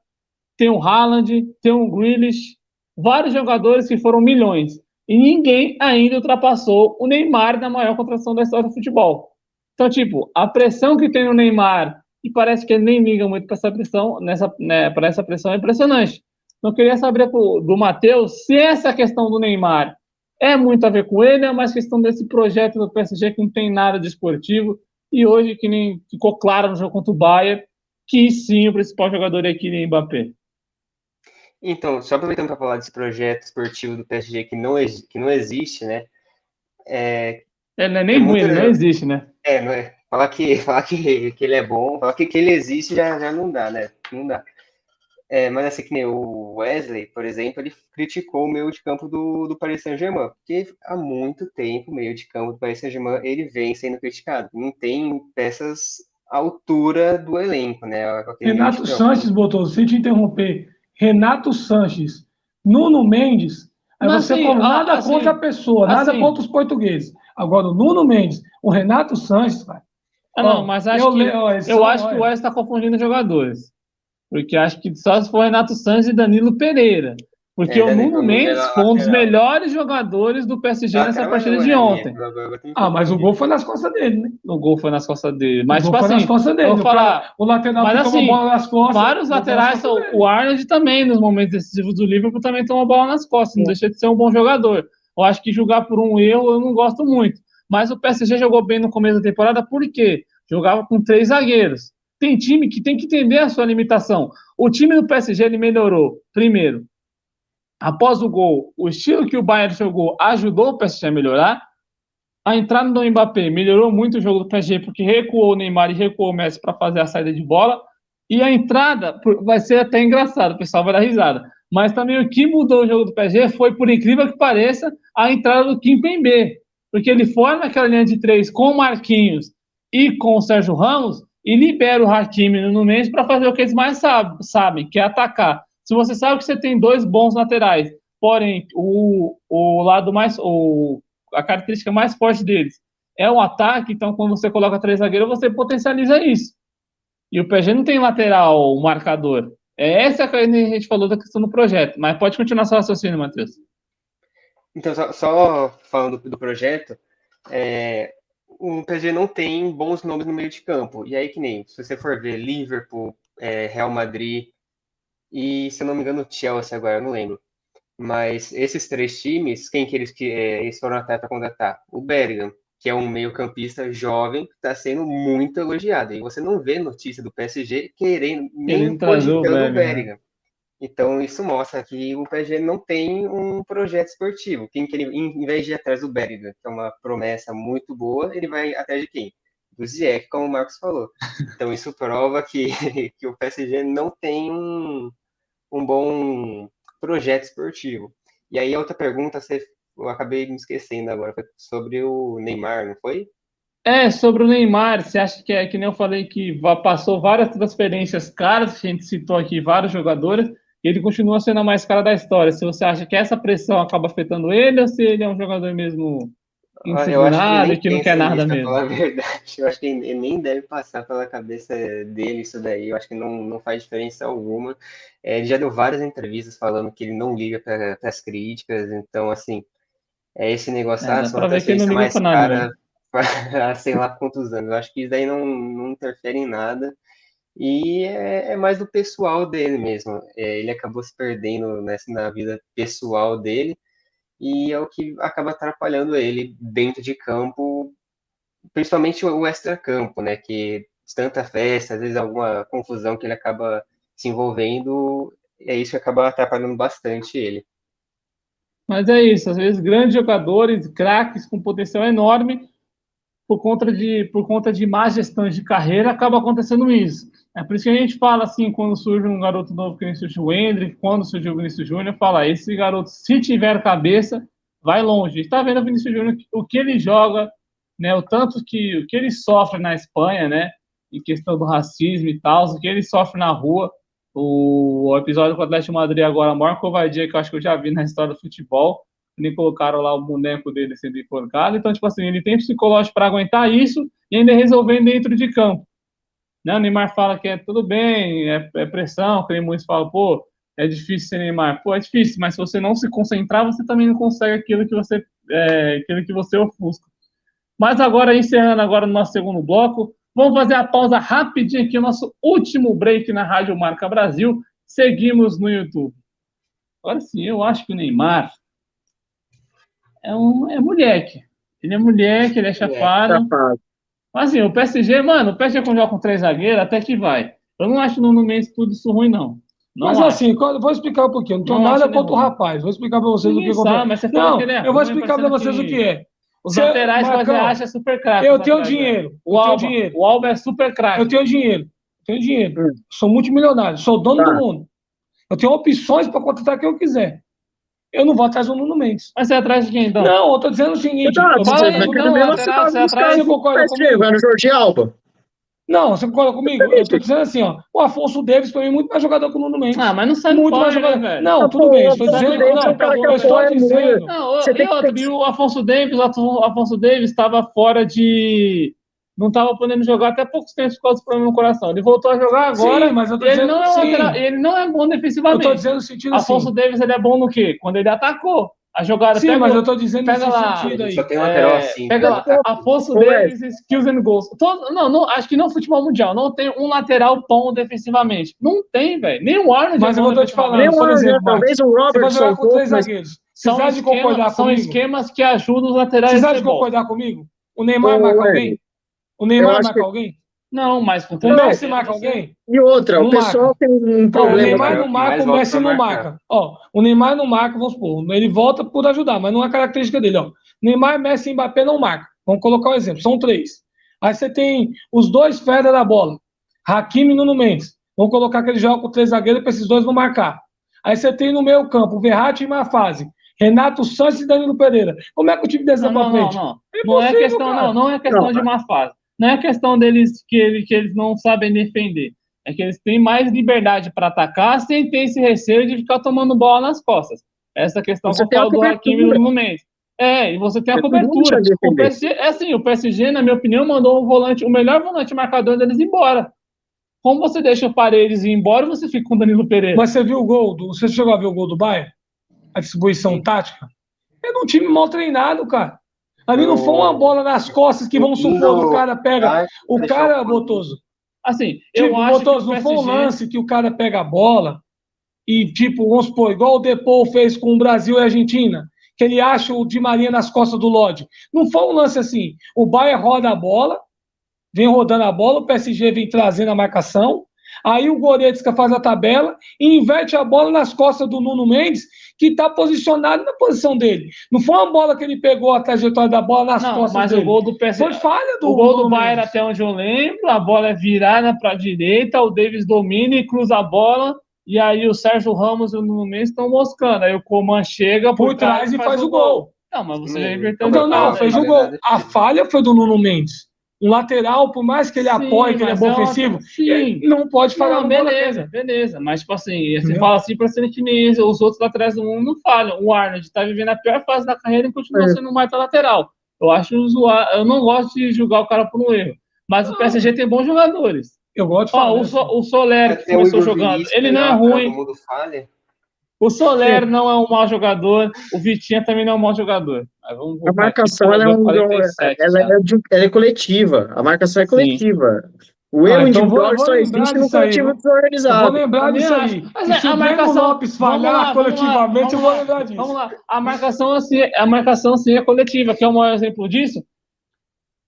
tem um Haaland, tem um Grealish, vários jogadores que foram milhões. E ninguém ainda ultrapassou o Neymar na maior contratação da história do futebol. Então, a pressão que tem no Neymar, e parece que ele nem liga muito para essa pressão, para essa pressão é impressionante. Então, eu queria saber do Matheus se essa questão do Neymar é muito a ver com ele, é mais questão desse projeto do PSG que não tem nada de esportivo, e hoje, que nem ficou claro no jogo contra o Bayern, que sim, o principal jogador é Kylian Mbappé. Então, só aproveitando para falar desse projeto esportivo do PSG que não existe, né? Ele não é nem ruim, ele não existe, né? Não é. Falar que ele é bom, falar que ele existe já não dá, né? Não dá. Mas assim, que nem o Wesley, por exemplo, ele criticou o meio de campo do Paris Saint-Germain, porque há muito tempo o meio de campo do Paris Saint-Germain ele vem sendo criticado. Não tem peças à altura do elenco, né? Renato Sanches botou, sem te interromper, Renato Sanches, Nuno Mendes, aí mas, você falou nada contra a pessoa, nada contra os portugueses. Agora, o Nuno Mendes, o Renato Sanches, cara. Mas acho que o Wesley está confundindo jogadores. Porque acho que só se for Renato Sanches e Danilo Pereira. Porque o Nuno Mendes foi um dos melhores jogadores do PSG nessa partida de ontem. Mas o gol foi nas costas dele, né? O gol foi nas costas dele. Mas, o gol foi nas costas dele. Eu vou falar, o lateral mas, tomou bola nas costas. Vários laterais, o Arnold também, nos momentos decisivos do Liverpool, também tomou bola nas costas. Não deixa de ser um bom jogador. Eu acho que julgar por um erro eu não gosto muito. Mas o PSG jogou bem no começo da temporada, por quê? Jogava com 3 zagueiros. Tem time que tem que entender a sua limitação. O time do PSG ele melhorou. Primeiro, após o gol, o estilo que o Bayern jogou ajudou o PSG a melhorar. A entrada do Mbappé melhorou muito o jogo do PSG, porque recuou o Neymar e recuou o Messi para fazer a saída de bola. E a entrada vai ser até engraçado, o pessoal vai dar risada. Mas também o que mudou o jogo do PSG foi, por incrível que pareça, a entrada do Kimpembe. Porque ele forma aquela linha de 3 com o Marquinhos e com o Sérgio Ramos e libera o Hakimi e o Nuno Mendes para fazer o que eles mais sabem, que é atacar. Se você sabe que você tem 2 bons laterais, porém o lado mais, a característica mais forte deles é o ataque, então quando você coloca 3 zagueiros, você potencializa isso. E o PSG não tem lateral marcador. Essa é a que a gente falou da questão do projeto. Mas pode continuar seu raciocínio, Matheus. Então, só falando do projeto, o PSG não tem bons nomes no meio de campo. E aí, que nem, se você for ver Liverpool, Real Madrid e, se eu não me engano, Chelsea agora, eu não lembro. Mas esses 3 times, quem que eles foram até para contratar? O Bellingham, que é um meio-campista jovem que está sendo muito elogiado. E você não vê notícia do PSG nem trazer o Bellingham. Então, isso mostra que o PSG não tem um projeto esportivo. Quem que ele, em vez de ir atrás do Bellingham, que é uma promessa muito boa, ele vai atrás de quem? Do Ziyech, como o Marcos falou. Então, isso prova que o PSG não tem um bom projeto esportivo. E aí, outra pergunta, eu acabei me esquecendo agora, foi sobre o Neymar, não foi? Sobre o Neymar, você acha que que nem eu falei que passou várias transferências caras, que a gente citou aqui vários jogadores, e ele continua sendo a mais cara da história. Se você acha que essa pressão acaba afetando ele, ou se ele é um jogador mesmo Eu acho que ele insegurado nem e que não pensa quer nada nisso, pra mesmo? falar a verdade. Eu acho que ele nem deve passar pela cabeça dele isso daí. Eu acho que não faz diferença alguma. Ele já deu várias entrevistas falando que ele não liga para as críticas. Então, assim, esse negócio, Dá sou uma pra ver que ele não transferência liga mais pra nada cara mesmo. há sei lá quantos anos. Eu acho que isso daí não interfere em nada. E é mais do pessoal dele mesmo. Ele acabou se perdendo na vida pessoal dele. E é o que acaba atrapalhando ele dentro de campo, principalmente o extra-campo, né? Que tanta festa, às vezes alguma confusão que ele acaba se envolvendo, é isso que acaba atrapalhando bastante ele. Mas é isso, às vezes grandes jogadores, craques com potencial enorme, por conta de má gestão de carreira, acaba acontecendo isso. É por isso que a gente fala assim, quando surge um garoto novo que nem surgiu o Endrick, quando surgiu o Vinícius Júnior, fala, esse garoto, se tiver cabeça, vai longe. A gente tá vendo o Vinícius Júnior, o que ele joga, né, o que ele sofre na Espanha, né, em questão do racismo e tal, o que ele sofre na rua, o episódio com o Atlético de Madrid agora, a maior covardia que eu acho que eu já vi na história do futebol, nem colocaram lá o boneco dele sendo enforcado. Então, tipo assim, ele tem psicológico para aguentar isso e ainda resolver dentro de campo. Né? O Neymar fala que tudo bem, é pressão, o Cremonese fala, pô, é difícil ser Neymar. Pô, é difícil, mas se você não se concentrar, você também não consegue aquilo que você ofusca. Mas agora, encerrando agora no nosso segundo bloco, vamos fazer a pausa rapidinho aqui, o nosso último break na Rádio Marca Brasil. Seguimos no YouTube. Agora sim, eu acho que o Neymar é moleque. Ele é moleque, ele é chapado. Mas assim, o PSG, mano, o PSG quando joga com 3 zagueiros, até que vai. Eu não acho no mês tudo isso ruim, não. Mas acho. assim, vou explicar um pouquinho. Não tenho nada contra o rapaz. Vou explicar para vocês Ninguém o que sabe, mas você fala que ele é eu vou explicar para vocês o que é. Os laterais você acha super craque. Eu tenho dinheiro. O Alba é super craque. Eu tenho dinheiro. Sou multimilionário. Sou dono do mundo. Eu tenho opções para contratar quem eu quiser. Eu não vou atrás do Nuno Mendes. Mas você é atrás de quem, então? Não, eu tô dizendo o seguinte. Você concorda comigo? Vai no Jordi Alba. Não, você concorda comigo? Eu tô dizendo assim, ó. O Afonso Davis, pra mim, é muito mais jogador que o Nuno Mendes. Ah, mas não sabe muito mais jogador. Velho. Não, tudo bem. Estou dizendo que não. Eu estou dizendo. Não, o Afonso Davis estava fora de. Não estava podendo jogar até poucos tempos por causa dos problemas no coração. Ele voltou a jogar agora. Sim, mas eu tô dizendo, ele não é bom defensivamente. Eu tô dizendo no sentido Afonso assim. Davis, ele é bom no quê? Quando ele atacou. A jogada. Sim, mas eu tô dizendo nesse sentido aí. Só tem lateral assim. Pega lá. Afonso Davis, skills and goals. Não, acho que no futebol mundial não tem um lateral bom defensivamente. Não tem, velho. Nem o Arnold. Mas eu tô te falando, por exemplo, talvez o Robertson. Você vai jogar com 3 zagueiros. São esquemas que ajudam os laterais. Vocês acham de concordar comigo? O Neymar marca alguém? O Neymar marca alguém? Não, mas o Messi marca alguém? E outra, o pessoal tem um problema. O Neymar não marca, o Messi não marca. Ó, o Neymar não marca, vamos supor. Ele volta por ajudar, mas não é característica dele. Ó. Neymar, Messi e Mbappé não marcam. Vamos colocar um exemplo, são 3. Aí você tem os 2 fera da bola, Hakimi e Nuno Mendes. Vamos colocar que ele joga com 3 zagueiros para esses 2 não marcar. Aí você tem no meio campo o Verratti e Mafasi. Renato Sanches e Danilo Pereira. Como é que o time desse vai pra frente? Não é questão, não é questão de má fase. Não é questão deles que eles não sabem defender. É que eles têm mais liberdade para atacar sem ter esse receio de ficar tomando bola nas costas. Essa questão que eu falo do Hakimi no momento. E você tem a cobertura. O PSG, na minha opinião, mandou o melhor volante marcador deles embora. Como você deixa o Paredes ir embora, você fica com o Danilo Pereira. Mas você viu o gol? Você chegou a ver o gol do Bayern? A distribuição tática? É um time mal treinado, cara. Ali não foi uma bola nas costas que, vamos supor, o cara pega. O cara, Botoso. Assim, eu acho Botoso, não foi um lance que o cara pega a bola e, tipo, vamos supor, igual o Depou fez com o Brasil e a Argentina, que ele acha o Di Maria nas costas do Lodge. Não foi um lance assim. O Bayern roda a bola, vem rodando a bola, o PSG vem trazendo a marcação, aí o Goretzka faz a tabela e inverte a bola nas costas do Nuno Mendes, que está posicionado na posição dele. Não foi uma bola que ele pegou a trajetória da bola nas costas mas dele. O gol do PSG, foi falha do o gol do Bayern, até onde eu lembro, a bola é virada para a direita, o Davis domina e cruza a bola, e aí o Sérgio Ramos e o Nuno Mendes estão moscando. Aí o Coman chega por trás e faz o gol. Não, mas você já inverteu. Não, fez o gol. A falha foi do Nuno Mendes. Um lateral, por mais que ele apoie, que ele é bom ofensivo, não pode falhar. Beleza. Mas, tipo assim, você fala assim pra ser que nem os outros laterais do mundo não falham. O Arnold tá vivendo a pior fase da carreira e continua sendo um baita lateral. Eu não gosto de julgar o cara por um erro. Mas o PSG tem bons jogadores. Eu gosto de falar. O Soler, que começou jogando, ele não é ruim. O Soler não é um mau jogador, o Vitinha também não é um mau jogador. A marcação ela é coletiva. A marcação é coletiva. O erro individual só existe no coletivo desorganizado. Eu vou lembrar disso aí. Se a marcação Lopes falhar coletivamente, eu vou lembrar disso. Vamos lá. A marcação sim é coletiva. Quer um maior exemplo disso?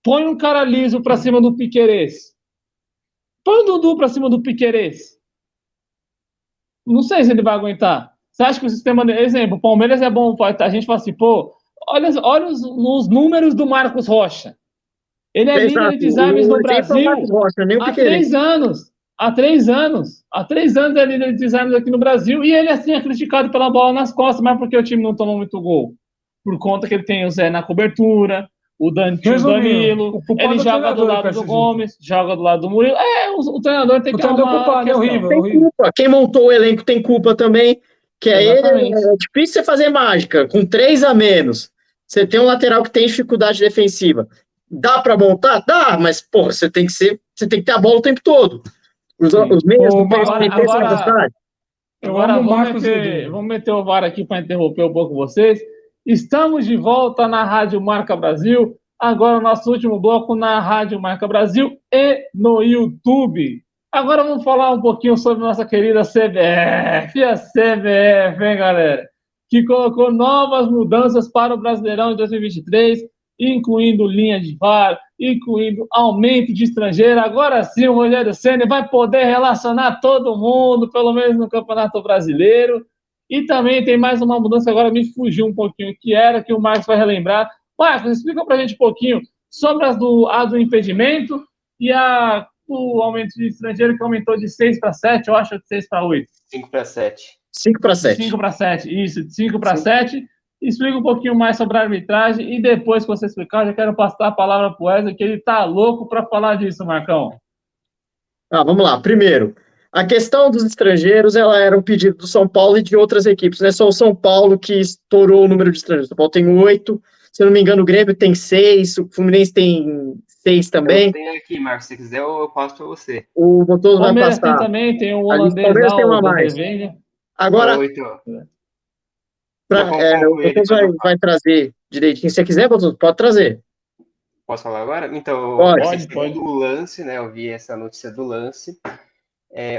Põe um cara liso pra cima do Piquerez. Põe o Dudu pra cima do Piquerez. Não sei se ele vai aguentar. Você acha que o sistema... Exemplo, o Palmeiras é bom. A gente fala assim, olha os números do Marcos Rocha. Ele é líder de desarmes no Brasil há 3 anos. Há 3 anos é líder de desarmes aqui no Brasil. E ele, assim, é criticado pela bola nas costas. Mas por que o time não toma muito gol? Por conta que ele tem o Zé na cobertura, o Danilo, ele joga do lado do Gomes, joga do lado do Murilo. O treinador tem que arrumar. É horrível. Tem culpa. Quem montou o elenco tem culpa também. Que é difícil você fazer mágica. Com 3 a menos, você tem um lateral que tem dificuldade defensiva. Dá para montar? Dá, mas você tem que ter a bola o tempo todo. Os meios não têm essa capacidade. Agora vamos meter o VAR aqui para interromper um pouco vocês. Estamos de volta na Rádio Marca Brasil. Agora o nosso último bloco na Rádio Marca Brasil e no YouTube. Agora vamos falar um pouquinho sobre nossa querida CBF. E a CBF, hein, galera? Que colocou novas mudanças para o Brasileirão de 2023, incluindo linha de VAR, incluindo aumento de estrangeiro. Agora sim, o Rogério Ceni vai poder relacionar todo mundo, pelo menos no Campeonato Brasileiro. E também tem mais uma mudança, agora me fugiu um pouquinho, que o Marcos vai relembrar. Marcos, explica pra gente um pouquinho sobre a do impedimento e o aumento de estrangeiro, que aumentou de 6 para 7, eu acho, de 6 para 8. 5 para 7. 5 para 7. 5 para 7, isso, de 5 para 7. Explica um pouquinho mais sobre a arbitragem e depois que você explicar, eu já quero passar a palavra para o Wesley, que ele tá louco para falar disso, Marcão. Vamos lá. Primeiro, a questão dos estrangeiros, ela era um pedido do São Paulo e de outras equipes. Não é só o São Paulo que estourou o número de estrangeiros. O São Paulo tem 8, se eu não me engano, o Grêmio tem 6, o Fluminense tem 6 também. Eu tenho aqui, Marcos, se quiser eu passo para você. O Botoso vai passar. O Palmeiras tem também, tem o holandês Palmeiras lá, tem uma o mais. Agora, o Botoso vai trazer direitinho. Se você quiser, Botoso, pode trazer. Posso falar agora? Então, pode. O lance, né? Eu vi essa notícia do lance.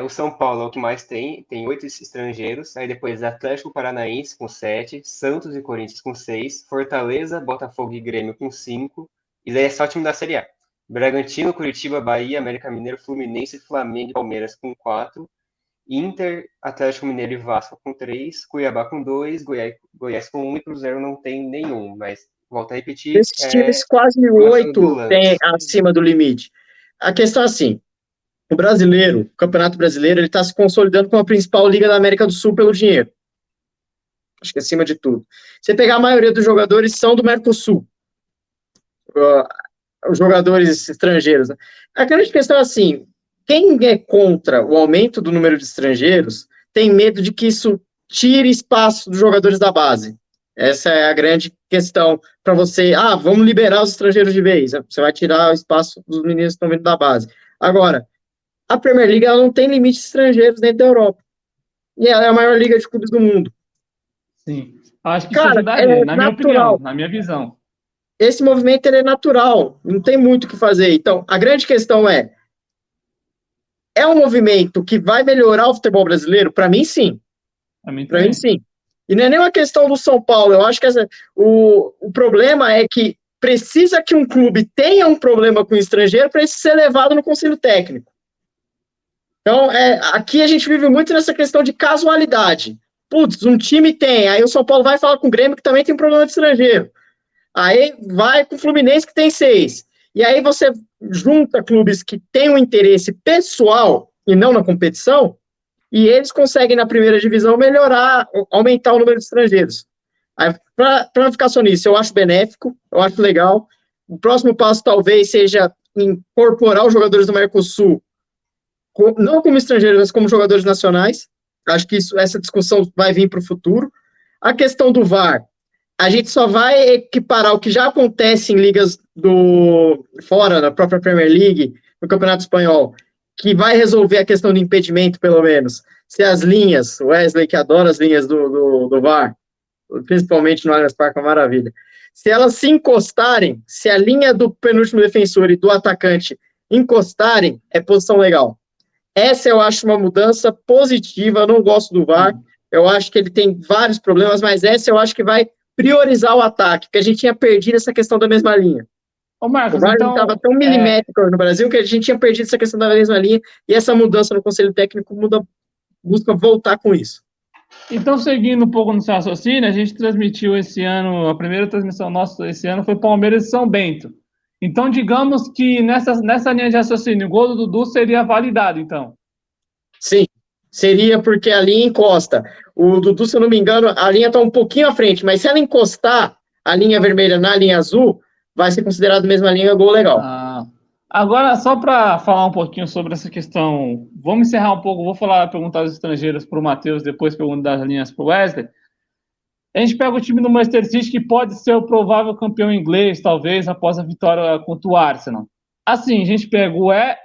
O São Paulo é o que mais tem 8 estrangeiros, aí depois Atlético Paranaense com 7, Santos e Corinthians com 6, Fortaleza, Botafogo e Grêmio com 5, e daí é só o time da Série A. Bragantino, Curitiba, Bahia, América Mineiro, Fluminense, Flamengo e Palmeiras com 4, Inter, Atlético Mineiro e Vasco com 3, Cuiabá com 2, Goiás com 1 e Cruzeiro não tem nenhum, mas volta a repetir. Esses times quase 8 tem acima do limite. A questão é assim, o Campeonato Brasileiro, ele está se consolidando como a principal liga da América do Sul pelo dinheiro. Acho que acima de tudo. Você pegar a maioria dos jogadores são do Mercosul, os jogadores estrangeiros, né? A grande questão é assim, quem é contra o aumento do número de estrangeiros tem medo de que isso tire espaço dos jogadores da base. Essa é a grande questão para você. Vamos liberar os estrangeiros de vez. Você vai tirar o espaço dos meninos que estão vindo da base. Agora, a Premier League ela não tem limite de estrangeiros dentro da Europa. E ela é a maior liga de clubes do mundo. Sim. Acho que isso Cara, ajudaria, é na minha opinião, natural. na minha visão. Esse movimento ele é natural. Não tem muito o que fazer. Então, a grande questão é um movimento que vai melhorar o futebol brasileiro? Para mim, sim. Pra mim Para mim, também. sim. E não é nem uma questão do São Paulo. Eu acho que o problema é que precisa que um clube tenha um problema com o estrangeiro para isso ser levado no conselho técnico. Então, aqui a gente vive muito nessa questão de casualidade. Putz, um time tem, aí o São Paulo vai falar com o Grêmio que também tem um problema de estrangeiro. Aí vai com o Fluminense que tem 6. E aí você junta clubes que têm um interesse pessoal e não na competição, e eles conseguem na primeira divisão melhorar, aumentar o número de estrangeiros. Para não ficar só nisso, eu acho benéfico, eu acho legal. O próximo passo talvez seja incorporar os jogadores do Mercosul, não como estrangeiros, mas como jogadores nacionais. Acho que essa discussão vai vir para o futuro. A questão do VAR, a gente só vai equiparar o que já acontece em ligas fora da própria Premier League, no Campeonato Espanhol, que vai resolver a questão do impedimento, pelo menos. Se as linhas, o Wesley que adora as linhas do VAR, principalmente no Allianz Parque, é uma maravilha. Se elas se encostarem, se a linha do penúltimo defensor e do atacante encostarem, é posição legal. Essa eu acho uma mudança positiva, eu não gosto do VAR, eu acho que ele tem vários problemas, mas essa eu acho que vai priorizar o ataque, porque a gente tinha perdido essa questão da mesma linha. Ô, Marcos, O VAR então, estava tão milimétrico no Brasil que a gente tinha perdido essa questão da mesma linha, e essa mudança no Conselho Técnico busca voltar com isso. então, seguindo um pouco no seu raciocínio, a gente transmitiu esse ano, a primeira transmissão nossa esse ano foi Palmeiras e São Bento. Então, digamos que nessa linha de raciocínio, o gol do Dudu seria validado, então. Sim, seria porque a linha encosta. O Dudu, se eu não me engano, a linha está um pouquinho à frente, mas se ela encostar a linha vermelha na linha azul, vai ser considerado a mesma linha, gol legal. Agora, só para falar um pouquinho sobre essa questão, vamos encerrar um pouco, vou perguntar as estrangeiras para o Matheus, depois perguntar das linhas para o Wesley. A gente pega o time do Manchester City, que pode ser o provável campeão inglês, talvez, após a vitória contra o Arsenal. Assim, a gente pega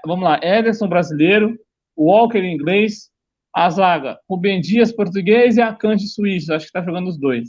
vamos lá, Ederson brasileiro, o Walker inglês, a zaga, o Ben Dias português e a Akanji suíço, acho que está jogando os dois.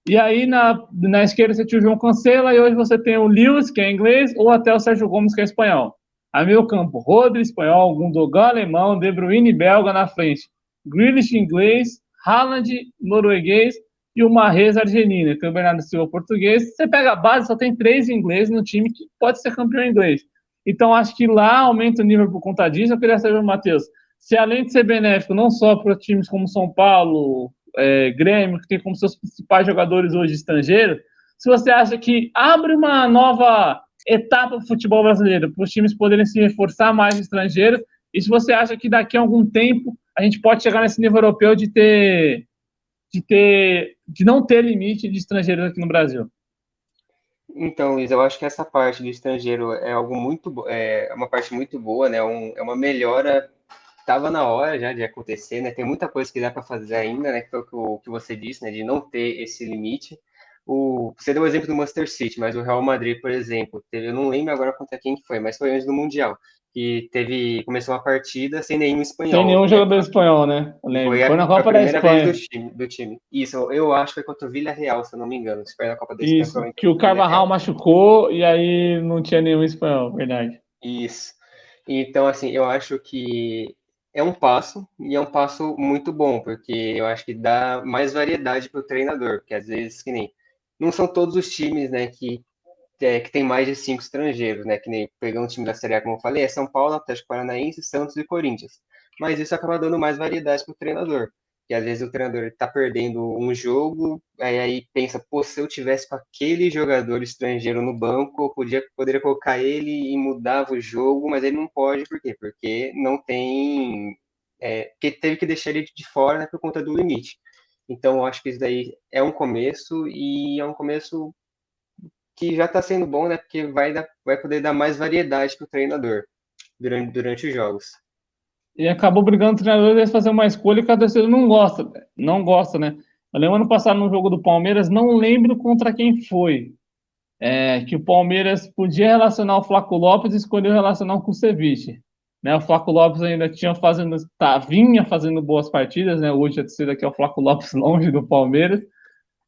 E aí, na esquerda, você tinha o João Cancela, e hoje você tem o Lewis, que é inglês, ou até o Sérgio Gomes, que é espanhol. Aí, meio campo, Rodri, espanhol, Gundogan, alemão, De Bruyne, belga na frente. Grealish, inglês, Haaland, norueguês, e o Mahrez, argelino, que é o Bernardo Silva, português. Você pega a base, só tem 3 ingleses no time que pode ser campeão inglês. Então, acho que lá aumenta o nível por conta disso. Eu queria saber, Matheus, se além de ser benéfico, não só para times como São Paulo, Grêmio, que tem como seus principais jogadores hoje estrangeiros, se você acha que abre uma nova etapa do futebol brasileiro, para os times poderem se reforçar mais estrangeiros, e se você acha que daqui a algum tempo a gente pode chegar nesse nível europeu de não ter limite de estrangeiros aqui no Brasil. Então, Luiz, eu acho que essa parte do estrangeiro é algo uma parte muito boa, né? É uma melhora. Estava na hora já de acontecer, né? Tem muita coisa que dá para fazer ainda, né? Que foi o que você disse, né? De não ter esse limite. Você deu o exemplo do Manchester City, mas o Real Madrid, por exemplo, eu não lembro agora contra quem que foi, mas foi antes do Mundial, que começou uma partida sem nenhum espanhol. Sem nenhum jogador espanhol, né? Eu lembro. Foi na Copa da Espanha. Do time. Isso, eu acho que foi contra o Villarreal, se eu não me engano. Se foi na Copa da Espanha. Isso, que o Carvajal machucou e aí não tinha nenhum espanhol, verdade. Isso. Então, assim, eu acho que é um passo, e é um passo muito bom, porque eu acho que dá mais variedade para o treinador, porque às vezes, que nem, não são todos os times, né, que tem mais de 5 estrangeiros, né, que nem pegando o time da Série A, como eu falei, é São Paulo, Atlético Paranaense, Santos e Corinthians. Mas isso acaba dando mais variedade para o treinador, que às vezes o treinador está perdendo um jogo, aí pensa, pô, se eu tivesse com aquele jogador estrangeiro no banco, eu poderia colocar ele e mudava o jogo, mas ele não pode, por quê? Porque não tem, porque teve que deixar ele de fora, né, por conta do limite. Então, eu acho que isso daí é um começo, e é um começo que já está sendo bom, né? Porque vai poder dar mais variedade para o treinador durante os jogos. E acabou brigando o treinador a fazer uma escolha que a torcida não gosta, né? Eu lembro ano passado no jogo do Palmeiras, não lembro contra quem foi, que o Palmeiras podia relacionar o Flaco Lopes e escolheu relacionar com o Ceviche. Né, o Flaco Lopes ainda vinha fazendo boas partidas, né? Hoje a torcida aqui é o Flaco Lopes longe do Palmeiras.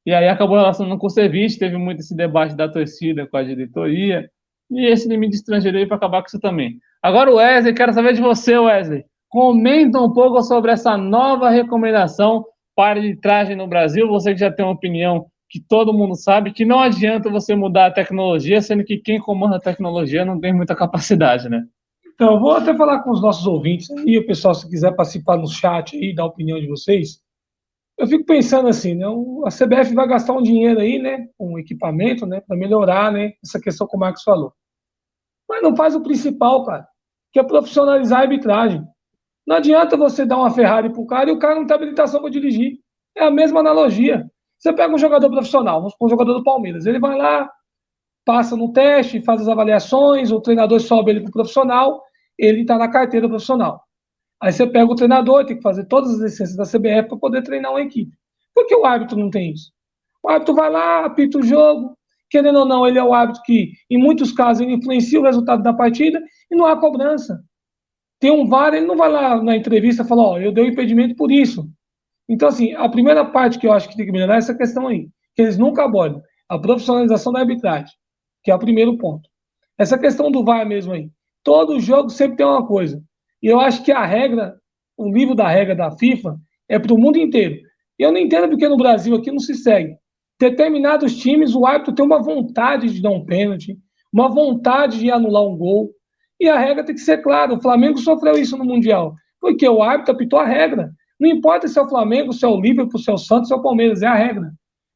E aí acabou relacionando com o Ceviche, teve muito esse debate da torcida com a diretoria, e esse limite estrangeiro aí para acabar com isso também. Agora o Wesley, quero saber de você, Wesley. Comenta um pouco sobre essa nova recomendação para arbitragem no Brasil. Você que já tem uma opinião que todo mundo sabe, que não adianta você mudar a tecnologia, sendo que quem comanda a tecnologia não tem muita capacidade, né? Então, eu vou até falar com os nossos ouvintes aí, o pessoal, se quiser participar no chat aí, dar a opinião de vocês. Eu fico pensando assim, né? A CBF vai gastar um dinheiro aí, né? Com equipamento, né? Para melhorar, né? Essa questão que o Marcos falou. Mas não faz o principal, cara, que é profissionalizar a arbitragem. Não adianta você dar uma Ferrari pro cara e o cara não tem habilitação para dirigir. É a mesma analogia. Você pega um jogador profissional, vamos supor um jogador do Palmeiras, ele vai lá, passa no teste, faz as avaliações, o treinador sobe ele pro profissional, ele está na carteira profissional. Aí você pega o treinador, tem que fazer todas as licenças da CBF para poder treinar uma equipe. Por que o árbitro não tem isso? O árbitro vai lá, apita o jogo, querendo ou não, ele é o árbitro que, em muitos casos, ele influencia o resultado da partida e não há cobrança. Tem um VAR, ele não vai lá na entrevista e fala, ó, eu dei um impedimento por isso. Então, assim, a primeira parte que eu acho que tem que melhorar é essa questão aí, que eles nunca abordam, a profissionalização da arbitragem, que é o primeiro ponto. Essa questão do VAR mesmo aí. Todo jogo sempre tem uma coisa. E eu acho que a regra, o livro da regra da FIFA, é para o mundo inteiro. E eu não entendo porque no Brasil aqui não se segue. Determinados times, o árbitro tem uma vontade de dar um pênalti, uma vontade de anular um gol. E a regra tem que ser clara. O Flamengo sofreu isso no Mundial. Porque o árbitro apitou a regra. Não importa se é o Flamengo, se é o Liverpool, se é o Santos, se é o Palmeiras, é a regra.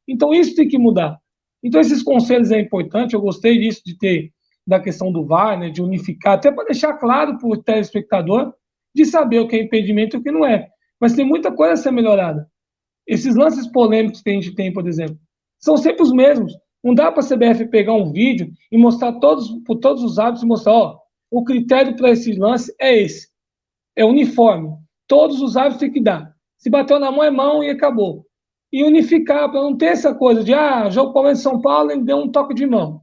Então isso tem que mudar. Então esses conselhos é importante. Eu gostei disso, de ter da questão do VAR, né, de unificar, até para deixar claro para o telespectador de saber o que é impedimento e o que não é. Mas tem muita coisa a ser melhorada. Esses lances polêmicos que a gente tem, por exemplo, são sempre os mesmos. Não dá para a CBF pegar um vídeo e mostrar por todos os árbitros e mostrar, ó, o critério para esse lance é esse. É uniforme. Todos os árbitros têm que dar. Se bateu na mão, é mão e acabou. E unificar, para não ter essa coisa de, jogo Palmeiras de São Paulo, ele deu um toque de mão.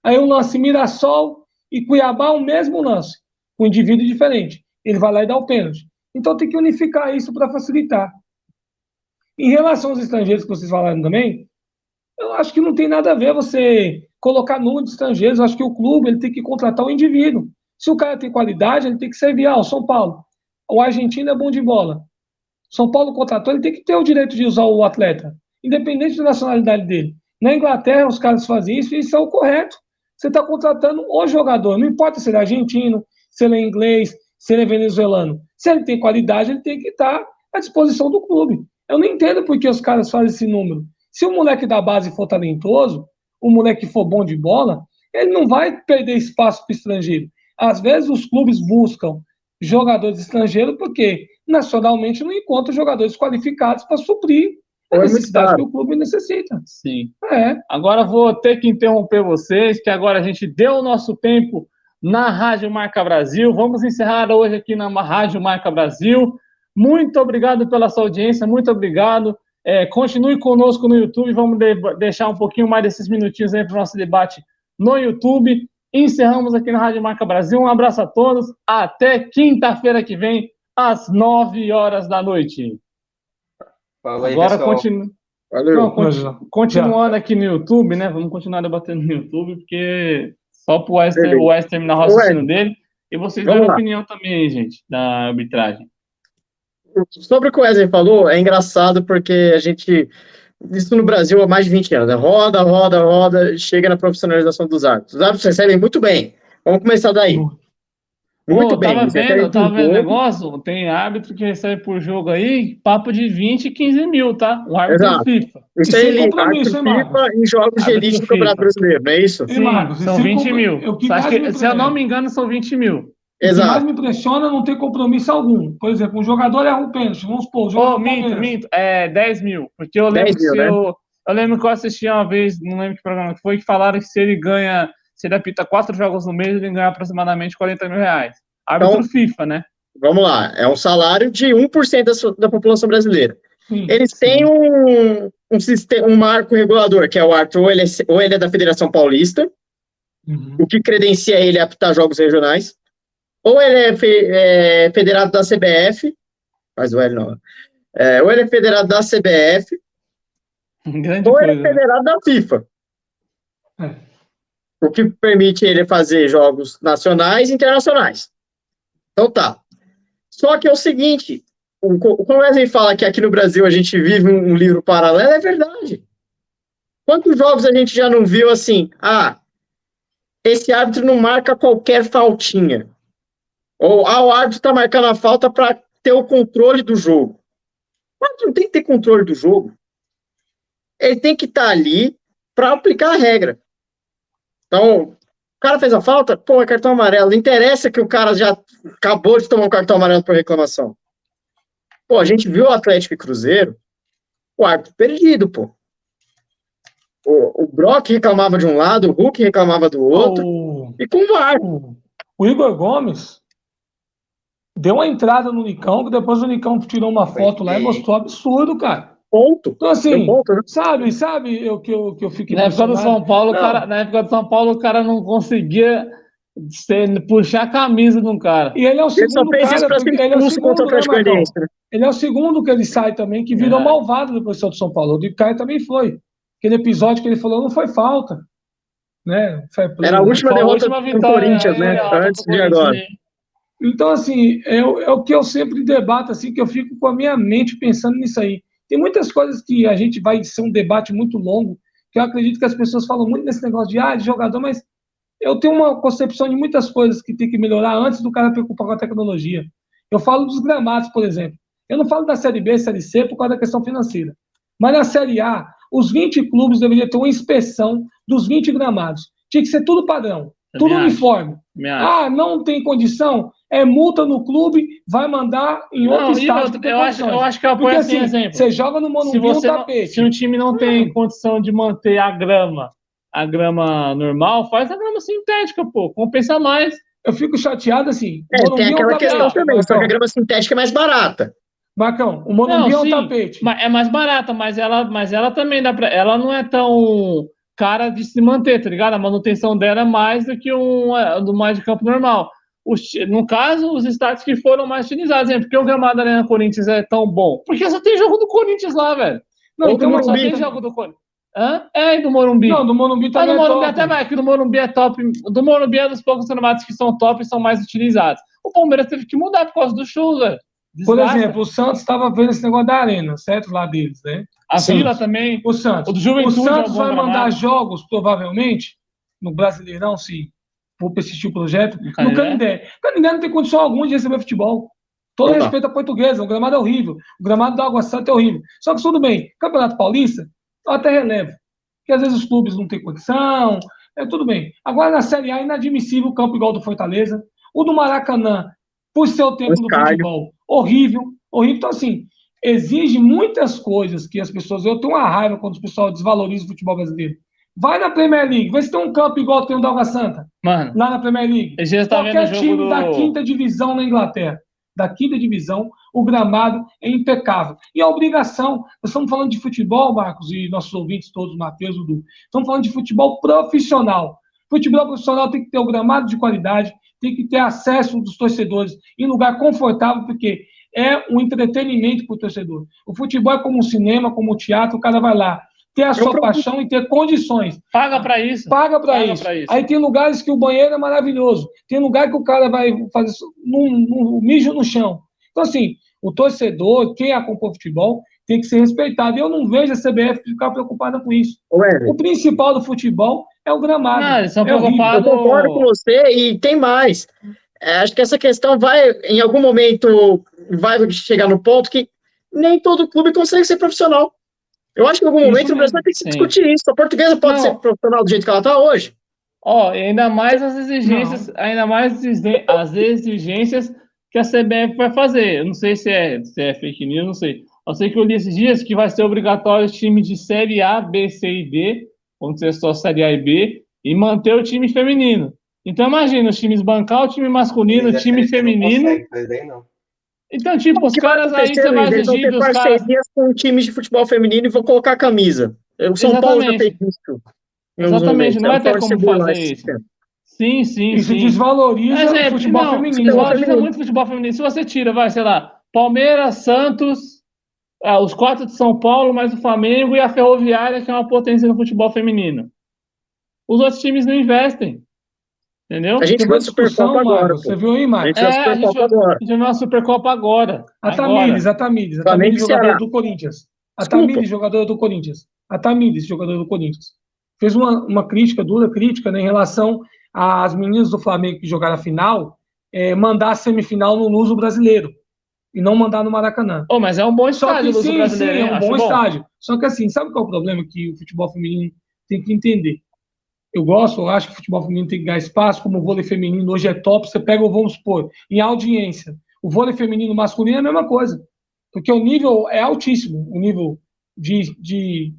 Aí um lance Mirassol e Cuiabá, o mesmo lance, com um indivíduo diferente. Ele vai lá e dá o pênalti. Então tem que unificar isso para facilitar. Em relação aos estrangeiros que vocês falaram também, eu acho que não tem nada a ver você colocar número de estrangeiros. Eu acho que o clube ele tem que contratar o indivíduo. Se o cara tem qualidade, ele tem que servir. O São Paulo, o argentino é bom de bola. São Paulo contratou, ele tem que ter o direito de usar o atleta, independente da nacionalidade dele. Na Inglaterra, os caras fazem isso e isso é o correto. Você está contratando o jogador, não importa se ele é argentino, se ele é inglês, se ele é venezuelano. Se ele tem qualidade, ele tem que estar à disposição do clube. Eu não entendo por que os caras fazem esse número. Se o moleque da base for talentoso, o moleque for bom de bola, ele não vai perder espaço para o estrangeiro. Às vezes os clubes buscam jogadores estrangeiros porque nacionalmente não encontram jogadores qualificados para suprir a necessidade que o clube necessita. Sim. Agora vou ter que interromper vocês, que agora a gente deu o nosso tempo na Rádio Marca Brasil. Vamos encerrar hoje aqui na Rádio Marca Brasil. Muito obrigado pela sua audiência, muito obrigado. Continue conosco no YouTube, vamos deixar um pouquinho mais desses minutinhos aí para o nosso debate no YouTube. Encerramos aqui na Rádio Marca Brasil. Um abraço a todos. Até quinta-feira que vem, às 9h da noite. Fala aí, agora Valeu. Continuando aqui no YouTube, né? Vamos continuar debatendo no YouTube, porque só para o Wes terminar o raciocínio dele. E vocês deram opinião também, gente, da arbitragem. Sobre o que o Wesley falou, é engraçado porque a gente... Isso no Brasil há mais de 20 anos. Né? Roda, chega na profissionalização dos árbitros. Os árbitros recebem muito bem. Vamos começar daí. Muito bem. Eu tava vendo o negócio, tem árbitro que recebe por jogo aí, papo de 20 e 15 mil, tá? O árbitro FIFA. Isso é elite, árbitro FIFA em jogos de elite do Campeonato Brasileiro, não é isso? Sim, são 20 mil. Se eu não me engano, são 20 mil. O que mais Exato. me impressiona é não ter compromisso algum. Por exemplo, um jogador erra um pênalti, vamos supor, o jogador do Palmeiras. Minto, 10 mil. Porque eu lembro 10 mil, né? eu lembro que eu assisti uma vez, não lembro que programa que foi, que falaram que se ele apita 4 jogos no mês, ele ganha aproximadamente 40 mil reais. Árbitro Então, FIFA, né? vamos lá, é um salário de 1% da população brasileira. Sim. Eles têm um sistema, um marco regulador, que é o árbitro, ou ele é da Federação Paulista, o que credencia ele a apitar jogos regionais, ou ele é federado da CBF, mas o L não, ou ele é federado da CBF, Grande ou coisa, ele é federado da FIFA, É. o que permite ele fazer jogos nacionais e internacionais. Então tá. Só que é o seguinte, quando o Wesley fala que aqui no Brasil a gente vive um livro paralelo, é verdade. Quantos jogos a gente já não viu assim, esse árbitro não marca qualquer faltinha. Ou, o árbitro está marcando a falta para ter o controle do jogo. O árbitro não tem que ter controle do jogo. Ele tem que estar ali para aplicar a regra. Então, o cara fez a falta, é cartão amarelo. Não interessa que o cara já acabou de tomar um cartão amarelo por reclamação. A gente viu o Atlético e Cruzeiro, o árbitro perdido, O Brock reclamava de um lado, o Hulk reclamava do outro, e com o VAR. O Igor Gomes deu uma entrada no Nicão, que depois o Nicão tirou uma foto lá e mostrou absurdo, cara. Ponto. Então, assim, ponto, né? sabe o que eu fiquei na época do São Paulo, o cara não conseguia puxar a camisa de um cara. E ele é o segundo cara, porque ele é o segundo, ele é o segundo que ele sai também, que virou malvado do professor do São Paulo. O de Caio também foi. Aquele episódio que ele falou não foi falta. Né? Era a última derrota do Corinthians, né? Antes de agora. Então, assim, é o que eu sempre debato, assim, que eu fico com a minha mente pensando nisso aí. Tem muitas coisas que a gente vai ser um debate muito longo, que eu acredito que as pessoas falam muito nesse negócio de jogador, mas eu tenho uma concepção de muitas coisas que tem que melhorar antes do cara preocupar com a tecnologia. Eu falo dos gramados, por exemplo. Eu não falo da Série B, Série C, por causa da questão financeira. Mas na Série A, os 20 clubes deveriam ter uma inspeção dos 20 gramados. Tinha que ser tudo padrão, tudo uniforme. Não tem condição, é multa no clube, vai mandar em outro estado. Eu acho que eu apoio assim, exemplo. Você joga no Morumbi um tapete. Se o time não tem condição de manter a grama normal, faz a grama sintética, compensa mais. Eu fico chateado assim. Tem aquela questão também, só que a grama sintética é mais barata. Marcão, o Morumbi é um tapete. É mais barata, mas ela também dá pra. Ela não é tão cara de se manter, tá ligado? A manutenção dela é mais do que do mais de campo normal. No caso, os estádios que foram mais utilizados, porque o gramado da Arena Corinthians é tão bom? Porque só tem jogo do Corinthians lá, velho. Não, então só tem jogo do Corinthians. E do Morumbi. Não, do Morumbi também do Morumbi até vai, que do Morumbi é top. Do Morumbi é dos poucos gramados que são top e são mais utilizados. O Palmeiras teve que mudar por causa do show, velho. Por exemplo, o Santos estava vendo esse negócio da arena, certo? Lá deles, né? A Vila também. O Santos. O Santos vai mandar jogos, provavelmente, no Brasileirão, se for persistir o projeto, no Canindé. O Canindé não tem condição alguma de receber futebol. Todo respeito à Portuguesa, o gramado é horrível. O gramado da Água Santa é horrível. Só que tudo bem, Campeonato Paulista, eu até relevo. Porque às vezes os clubes não têm condição, tudo bem. Agora na Série A é inadmissível o campo igual do Fortaleza. O do Maracanã, por ser o tempo do futebol, horrível. Então, assim, exige muitas coisas que as pessoas... Eu tenho uma raiva quando o pessoal desvaloriza o futebol brasileiro. Vai na Premier League, vê se tem um campo igual tem o da Água Santa. Mano, lá na Premier League. Qualquer time da quinta divisão na Inglaterra, da quinta divisão, o gramado é impecável. E a obrigação, nós estamos falando de futebol, Marcos, e nossos ouvintes todos, Matheus, Dudu, estamos falando de futebol profissional. Futebol profissional tem que ter o gramado de qualidade, tem que ter acesso dos torcedores em lugar confortável, porque é um entretenimento para o torcedor. O futebol é como um cinema, como um teatro, o cara vai lá ter a sua paixão e ter condições. Paga para isso. Paga para isso. Aí tem lugares que o banheiro é maravilhoso, tem lugar que o cara vai fazer mijo no chão. Então, assim, o torcedor, quem acompanha o futebol, tem que ser respeitado. Eu não vejo a CBF ficar preocupada com isso. O principal do futebol é o gramado. Eles são preocupados. Eu concordo com você e tem mais. Acho que essa questão vai, em algum momento, vai chegar no ponto que nem todo clube consegue ser profissional. Eu acho que em algum momento o Brasil vai ter que discutir isso. A Portuguesa pode ser profissional do jeito que ela está hoje? Ó, e ainda mais as exigências que a CBF vai fazer. Eu não sei se é fake news, não sei. Eu sei que eu li esses dias que vai ser obrigatório os times de Série A, B, C e D, vão ser só Série A e B, e manter o time feminino. Então imagina, os times bancar o time masculino, o Luiz, essa time aí você não feminino. consegue fazer, não. Então, tipo, O os que vai caras aí, acontecer, você vai Luiz? Eles vão exigir ter dos caras. parcerias com times de futebol feminino e vão colocar a camisa. O São Paulo já fez Exatamente. isso em alguns Exatamente, momentos. não É uma vai ter forma de se como burlar fazer esse isso. sistema. Sim, sim, Isso sim. Mas desvaloriza o futebol não, feminino. Futebol desvaloriza feminino. muito o futebol feminino. Se você tira, vai, sei lá, Palmeiras, Santos, os quatro de São Paulo, mais o Flamengo e a Ferroviária, que é uma potência no futebol feminino. Os outros times não investem, A entendeu? gente Teve viu uma a Supercopa discussão, agora, Marcos, você pô. viu aí, A gente Marcos? viu a A gente Supercopa agora. vai uma Supercopa agora. A Tamires, Agora. a Flamengo Tamires, e jogadora Ceará. do Corinthians. A Desculpa. Tamires, jogadora do Corinthians. A Tamires, jogadora do Corinthians. Fez uma crítica, dura crítica, né, em relação às meninas do Flamengo que jogaram a final, mandar a semifinal no Luso brasileiro e não mandar no Maracanã. Oh, mas é um bom Só que estádio, Luso sim, brasileiro, é hein? um Acho bom bom. estádio. Só que assim, sabe qual é o problema que o futebol feminino tem que entender? Eu acho que o futebol feminino tem que ganhar espaço, como o vôlei feminino hoje é top. Você pega, vamos supor, em audiência, o vôlei feminino masculino é a mesma coisa, porque o nível é altíssimo, o nível de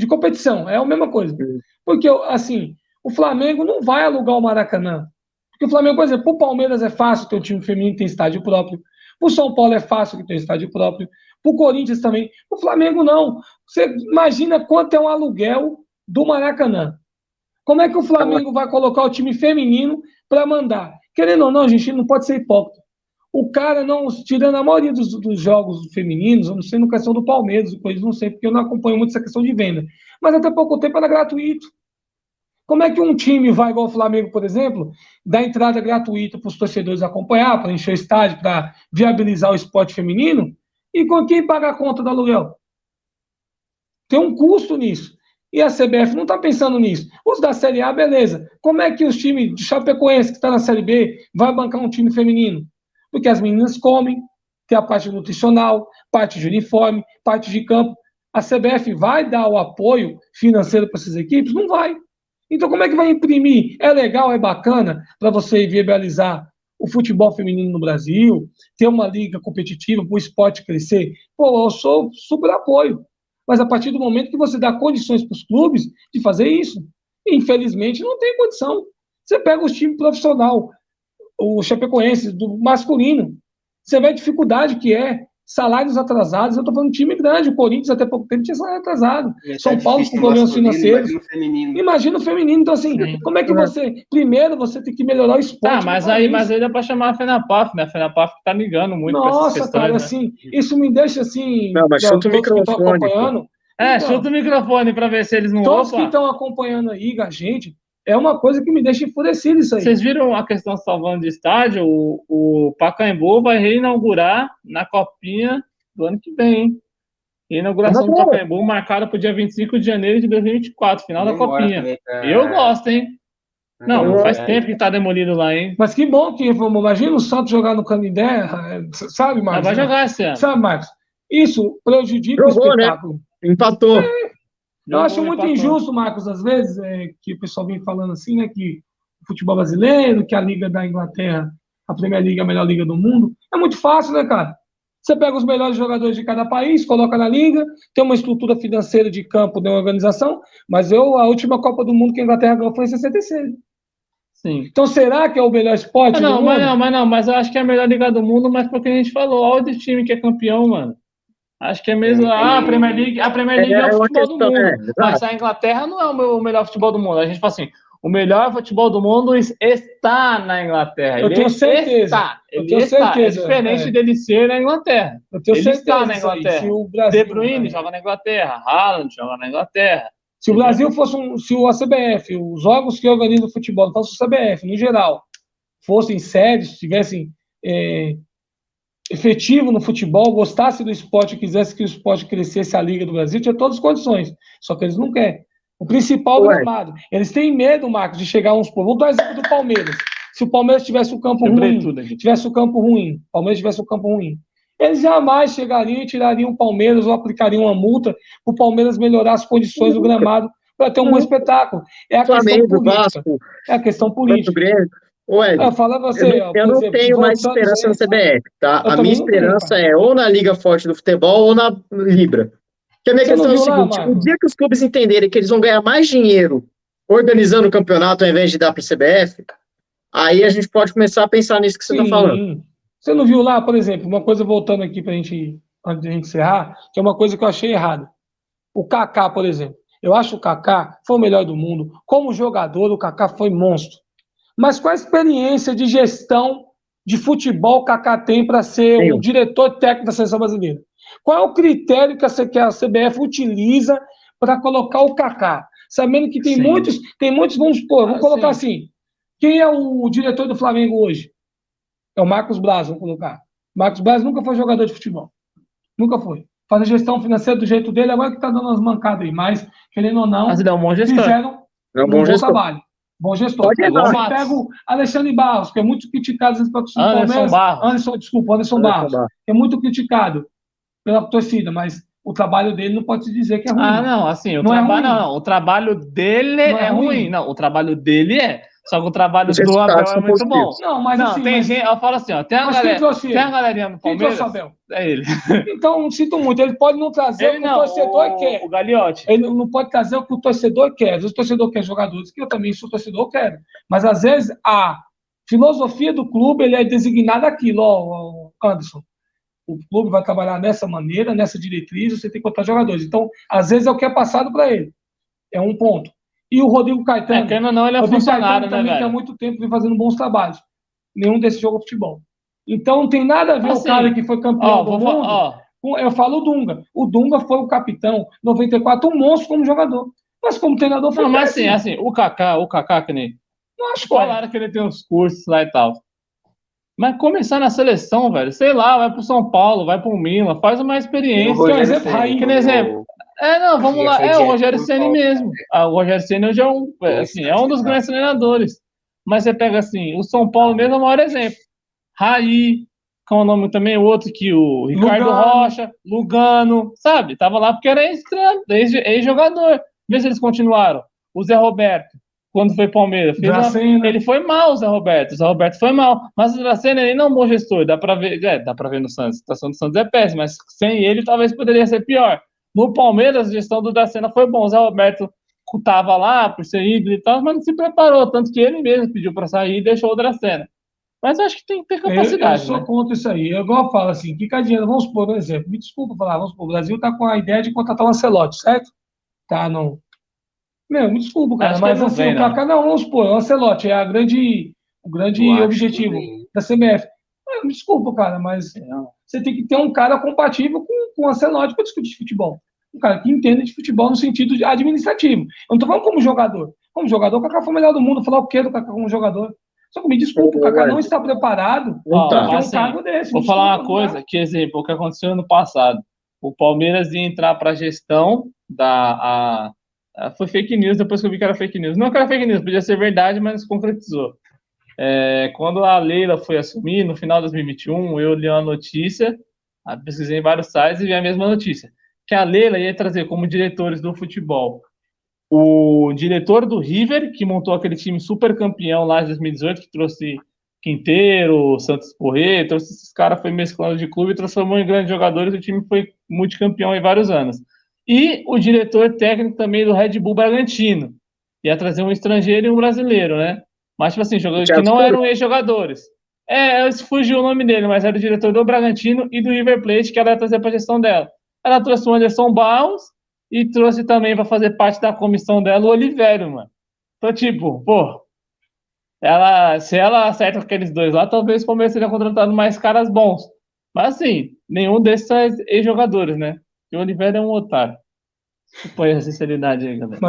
competição é a mesma coisa. Porque, assim, o Flamengo não vai alugar o Maracanã. Porque o Flamengo, por exemplo, o Palmeiras é fácil ter um time feminino que tem estádio próprio. O São Paulo é fácil que tem estádio próprio. O Corinthians também. O Flamengo não. Você imagina quanto é um aluguel do Maracanã. Como é que o Flamengo vai colocar o time feminino para mandar? Querendo ou não, a gente não pode ser hipócrita. O cara não, tirando a maioria dos jogos femininos, eu não sei no questão do Palmeiras, depois não sei, porque eu não acompanho muito essa questão de venda. Mas até pouco tempo era gratuito. Como é que um time vai, igual o Flamengo, por exemplo, dar entrada gratuita para os torcedores acompanhar, para encher o estádio, para viabilizar o esporte feminino? E com quem paga a conta do aluguel? Tem um custo nisso. E a CBF não está pensando nisso. Os da Série A, beleza. Como é que os times de Chapecoense, que está na Série B, vai bancar um time feminino? Porque as meninas comem, tem a parte nutricional, parte de uniforme, parte de campo. A CBF vai dar o apoio financeiro para essas equipes? Não vai. Então, como é que vai imprimir? É legal, é bacana para você viabilizar o futebol feminino no Brasil, ter uma liga competitiva para o esporte crescer? Pô, eu sou super apoio. Mas a partir do momento que você dá condições para os clubes de fazer isso, infelizmente não tem condição. Você pega os times profissional, o Chapecoense, do masculino, você vê a dificuldade que é, salários atrasados. Eu estou falando de time grande, o Corinthians até pouco tempo tinha salário atrasado, São Paulo com problemas financeiros. Imagina o feminino. Então, assim, como é que você. Primeiro, você tem que melhorar o esporte. Mas aí dá para chamar a FENAPAF, né? A FENAPAF tá ligando muito para essas questões. Cara, né? assim, isso me deixa assim. Não, mas chuta o todos que estão microfone. acompanhando. Chuta o microfone para ver se eles não Todos que estão acompanhando aí, a gente, é uma coisa que me deixa enfurecido isso aí. Vocês viram a questão salvando de estádio? O Pacaembu vai reinaugurar na Copinha do ano que vem, hein? Reinauguração do Pacaembu marcada para o dia 25 de janeiro de 2024, final da Copinha. Eu gosto, hein? Não, faz tempo que tá demolido lá, hein? Mas que bom que reformou. Imagina o Santos jogar no Canindé, sabe, Marcos? Vai jogar esse ano. Sabe, Marcos? Isso prejudica o espetáculo. Né? Empatou. Eu acho muito injusto, Marcos, às vezes, que o pessoal vem falando assim, né, que o futebol brasileiro, que a Liga da Inglaterra, a Premier League é a melhor liga do mundo. É muito fácil, né, cara? Você pega os melhores jogadores de cada país, coloca na liga, tem uma estrutura financeira de campo, de uma organização, mas a última Copa do Mundo que a Inglaterra ganhou foi em 66. Sim. Então, será que é o melhor esporte do mundo? Mas eu acho que é a melhor liga do mundo, mas porque a gente falou, olha o time que é campeão, mano. Acho que é mesmo. A Premier League é o futebol do mundo. Mas a Inglaterra não é o melhor futebol do mundo. A gente fala assim, o melhor futebol do mundo está na Inglaterra. Eu tenho certeza. É diferente dele ser na Inglaterra. Eu tenho certeza. Está na Inglaterra. Se o Brasil, De Bruyne joga na Inglaterra. Haaland joga na Inglaterra. Se o Brasil fosse se a CBF, os órgãos que organizam o futebol, não fosse a CBF, no geral, fossem sérios, tivessem efetivo no futebol, gostasse do esporte, quisesse que o esporte crescesse, a Liga do Brasil, tinha todas as condições. Só que eles não querem. O principal gramado. Eles têm medo, Marcos, de chegar uns... Vamos dar o exemplo do Palmeiras. Se o Palmeiras tivesse um campo ruim, eles jamais chegariam e tirariam o Palmeiras ou aplicariam uma multa para o Palmeiras melhorar as condições do gramado para ter um bom espetáculo. É a questão Flamengo, política. Vasco, É a questão próprio política. Grêmio. Ué, Eu falo a você, ó, eu por não exemplo, tenho mais voltando, esperança na CBF, tá? eu A minha também não tenho, esperança cara. é ou na Liga Forte do Futebol ou na Libra. Porque a minha Você não questão é o viu lá, seguinte: o Marcos? dia que os clubes entenderem que eles vão ganhar mais dinheiro organizando o campeonato ao invés de dar para a CBF, aí a gente pode começar a pensar nisso que você está falando. Sim. Você não viu lá, por exemplo, uma coisa voltando aqui pra gente, antes de a gente encerrar, que é uma coisa que eu achei errada. O Kaká, por exemplo. Eu acho que o Kaká foi o melhor do mundo. Como jogador, o Kaká foi monstro. Mas qual a experiência de gestão de futebol o Kaká tem para ser o Nenhum. diretor técnico da seleção brasileira? Qual é o critério que a CBF utiliza para colocar o Kaká? Sabendo que tem Sim. muitos, vamos supor, vamos colocar sim. assim. Quem é o diretor do Flamengo hoje? É o Marcos Braz, vamos colocar. Marcos Braz nunca foi jogador de futebol. Nunca foi. Faz a gestão financeira do jeito dele, agora que está dando umas mancadas aí. Mas, querendo ou não, Mas ele é um bom gestor. fizeram É um um bom bom gestor. trabalho. Bom gestor. Pode Aí errar. você Matos. pega o Alexandre Barros, que é muito criticado às vezes pela torcida do Anderson Palmeiras. Barros. Anderson Barros, que é muito criticado pela torcida, mas o trabalho dele não pode se dizer que é ruim. Ah, não, assim, o Não é trabalho, ruim. não, o trabalho dele Não é é ruim. ruim. Não, o trabalho dele é. Só que o trabalho Os do Abel resultados é são muito bom. positivos. Não, mas Não, assim, tem mas, gente, eu falo assim, ó, tem a mas quem galera, trouxe tem a ele? galerinha do Quem trouxe Palmeiras, o Abel? é ele. Então, sinto muito, ele pode não trazer Ele o que o não, torcedor quer. o Gagliotti. Ele não pode trazer o que o torcedor quer. Às vezes o torcedor quer jogadores, que eu também sou torcedor, quero. Mas às vezes a filosofia do clube ele é designada aquilo, ó, Anderson. O clube vai trabalhar nessa maneira, nessa diretriz, você tem que botar jogadores. Então, às vezes é o que é passado para ele. É um ponto. E o Rodrigo Caetano. Querendo ou não, ele é Rodrigo funcionário, Caetano né, também que há velho? muito tempo vem fazendo bons trabalhos. Nenhum desses jogos de futebol. Então, não tem nada a ver Assim, o cara que foi campeão do mundo. Eu falo o Dunga. O Dunga foi o capitão, 94, um monstro como jogador. Mas como treinador foi Não, mas péssimo. assim, o Kaká, que nem. Não acho, Falaram que ele tem uns cursos lá e tal. Mas começar na seleção, velho, sei lá, vai pro São Paulo, vai pro Milan, faz uma experiência. O Rogério exemplo, Ceni, Raí, Que nem exemplo. Não, vamos lá. É o Rogério Ceni mesmo. O Rogério Ceni hoje é um dos grandes treinadores. Mas você pega assim, o São Paulo mesmo é o maior exemplo. Raí, qual é o nome também? O outro que o Ricardo Lugano. Rocha, Lugano, sabe? Tava lá porque era ex-jogador. Vê se eles continuaram. O Zé Roberto, quando foi Palmeiras, ele foi mal, o Zé Roberto. O Zé Roberto foi mal. Mas o Dracena, ele não é um bom gestor. Dá pra ver no Santos. A situação do Santos é péssima, mas sem ele talvez poderia ser pior. No Palmeiras, a gestão do Dracena foi bom. O Zé Roberto estava lá por ser ídolo e tal, mas não se preparou. Tanto que ele mesmo pediu para sair e deixou o Dracena. Mas eu acho que tem que ter capacidade. Eu sou contra isso aí. Eu igual eu falo assim, que dinheiro, vamos supor um exemplo. Me desculpa falar, vamos supor, o Brasil está com a ideia de contratar o Ancelotti, certo? Tá, não. Meu, me desculpa, cara, Acho mas que assim, vem, o Kaká não, vamos supor, o Ancelotti é o grande objetivo da CBF. Me desculpa, cara, mas você tem que ter um cara compatível com o Ancelotti para discutir futebol. Um cara que entenda de futebol no sentido administrativo. Eu não tô falando como jogador. Como jogador, o Kaká foi o melhor do mundo. Falar o quê do Kaká como jogador? Só que me desculpa, o Kaká não está preparado para ter um cargo desse. Vou falar uma coisa, que exemplo, o que aconteceu ano passado. O Palmeiras ia entrar para a gestão foi fake news, depois que eu vi que era fake news. Não que era fake news, podia ser verdade, mas concretizou. Quando a Leila foi assumir, no final de 2021, eu li uma notícia, pesquisei em vários sites e vi a mesma notícia, que a Leila ia trazer como diretores do futebol o diretor do River, que montou aquele time super campeão lá em 2018, que trouxe Quinteiro, Santos Porré, trouxe esses caras, foi mesclando de clube e transformou em grandes jogadores, o time foi multicampeão em vários anos. E o diretor técnico também do Red Bull Bragantino, ia trazer um estrangeiro e um brasileiro, né? Mas, tipo assim, jogadores que não eram ex-jogadores. Fugiu o nome dele, mas era o diretor do Bragantino e do River Plate, que ela ia trazer para a gestão dela. Ela trouxe o Anderson Barros e trouxe também para fazer parte da comissão dela o Olivério, mano. Então, tipo, pô, se ela acerta com aqueles dois lá, talvez o Palmeiras teria contratado mais caras bons. Mas, assim, nenhum desses é ex-jogadores, né? E o Olivério é um otário. Põe a sinceridade aí, galera.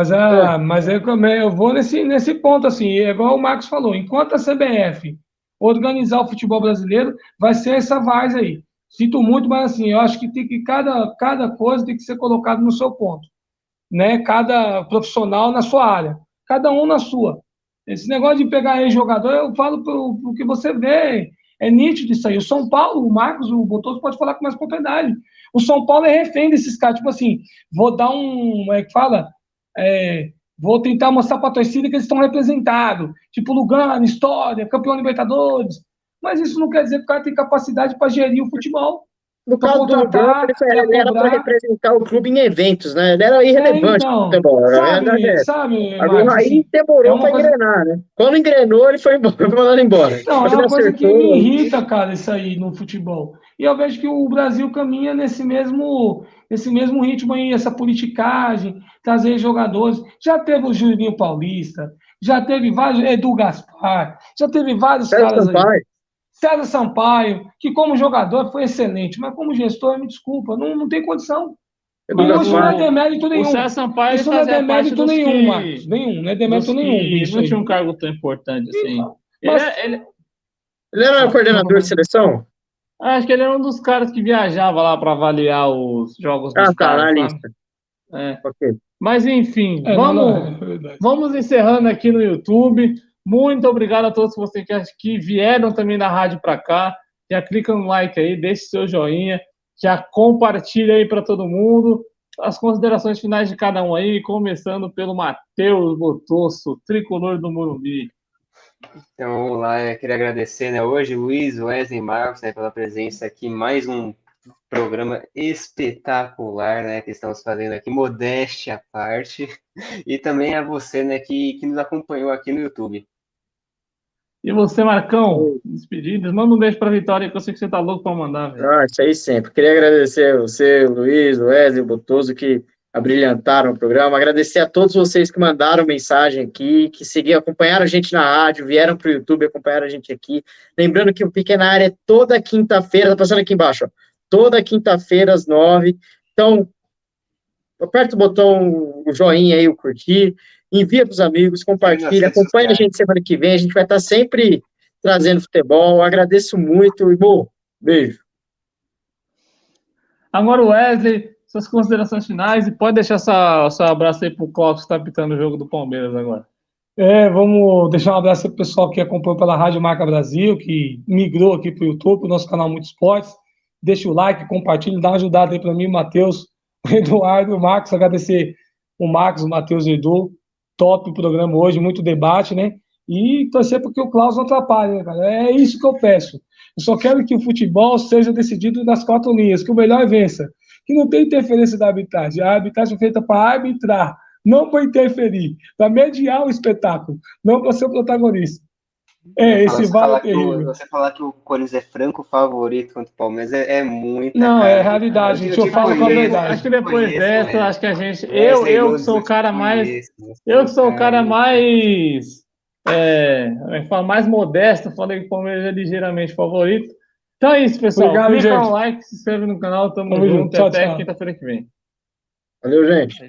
Mas eu vou nesse ponto, assim, é igual o Marcos falou, enquanto a CBF organizar o futebol brasileiro, vai ser essa várzea aí. Sinto muito, mas assim, eu acho que cada coisa tem que ser colocado no seu ponto, né? Cada profissional na sua área, cada um na sua. Esse negócio de pegar ex-jogador, eu falo pro que você vê, é nítido isso aí. O São Paulo, o Marcos, o Botoso pode falar com mais propriedade. O São Paulo é refém desses caras, tipo assim, vou dar como é que fala? Vou tentar mostrar para a torcida que eles estão representados. Tipo Lugano, História, campeão Libertadores. Mas isso não quer dizer que o cara tem capacidade para gerir o futebol. No Para caso do Lugano, contratar, ele era para cobrar. representar o clube em eventos, né? Ele era irrelevante no Então, futebol. A verdade é essa. sabe, Agora Marcos, aí assim, é demorou uma para coisa. engrenar, né? Quando engrenou, ele foi embora, foi mandado embora. Não, é Mas ele uma coisa que me acertou. irrita, cara, isso aí no futebol. E eu vejo que o Brasil caminha nesse mesmo ritmo aí, essa politicagem, trazer jogadores. Já teve o Juninho Paulista, já teve vários, Edu Gaspar, já teve vários Sérgio caras aí. Sampaio. César Sampaio, que como jogador foi excelente, mas como gestor, me desculpa, não tem condição. Edu E isso não é Gaspar. demérito O nenhum. César Sampaio ele Isso não é fazia parte demérito dos nenhum, Marcos. que, Nenhum, não é dos demérito nenhum que isso não aí. tinha um cargo tão importante assim. Mas Ele era coordenador de seleção? Acho que ele era um dos caras que viajava lá para avaliar os jogos Ah, dos tá, na caras, sabe? lista. É. Ok. Mas enfim, não, é verdade. vamos encerrando aqui no YouTube. Muito obrigado a todos vocês que vieram também da rádio para cá. Já clica no like aí, deixe seu joinha, já compartilha aí para todo mundo. As considerações finais de cada um aí, começando pelo Matheus Botosso, tricolor do Morumbi. Então, vamos lá, eu queria agradecer, né, hoje, Luiz, Wesley e Marcos, né, pela presença aqui, mais um programa espetacular, né, que estamos fazendo aqui, modéstia à parte, e também a você, né, que nos acompanhou aqui no YouTube. E você, Marcão, despedidas, manda um beijo para a Vitória, que eu sei que você tá louco para mandar, velho. Ah, isso aí sempre. Queria agradecer a você, o Luiz, o Wesley, o Botoso, que abrilhantaram o programa. Agradecer a todos vocês que mandaram mensagem aqui, que seguiram, acompanharam a gente na rádio, vieram para o YouTube, acompanharam a gente aqui. Lembrando que o Pequena Área é toda quinta-feira, tá passando aqui embaixo, ó, toda quinta-feira às 9h. Então, aperta o botão, o joinha aí, o curtir, envia para os amigos, compartilha, redes acompanha a sociais. gente semana que vem, a gente vai estar sempre trazendo futebol. Agradeço muito e, bom, beijo. Agora o Wesley, suas considerações finais e pode deixar seu abraço aí pro Cláudio que está pitando o jogo do Palmeiras agora. Vamos deixar um abraço para o pessoal que acompanhou pela Rádio Marca Brasil, que migrou aqui para o YouTube, o nosso canal Muito Esportes. Deixa o like, compartilha, dá uma ajudada aí para mim, o Matheus, o Eduardo, o Marcos. Agradecer o Marcos, o Matheus e o Edu. Top o programa hoje, muito debate, né? E torcer para que o Klaus não atrapalhe, né, cara? É isso que eu peço. Eu só quero que o futebol seja decidido nas 4 linhas, que o melhor vença. Que não tem interferência da arbitragem. A arbitragem é feita para arbitrar, não para interferir, para mediar o espetáculo, não para ser o protagonista. Esse VAR é terrível. Você falar que o Corinthians é franco favorito contra o Palmeiras é muita, não, cara. É realidade, gente. Eu falo com a verdade. Acho que depois dessa, né? acho que a gente. Eu que sou o cara mais. Eu que sou o cara mais. Mais modesto, falei que o Palmeiras é ligeiramente favorito. Então é isso, pessoal. Obrigado, Clica gente. no like, se inscreve no canal, tamo Tamo junto junto. e até Tchau. quinta-feira que vem. Valeu, gente.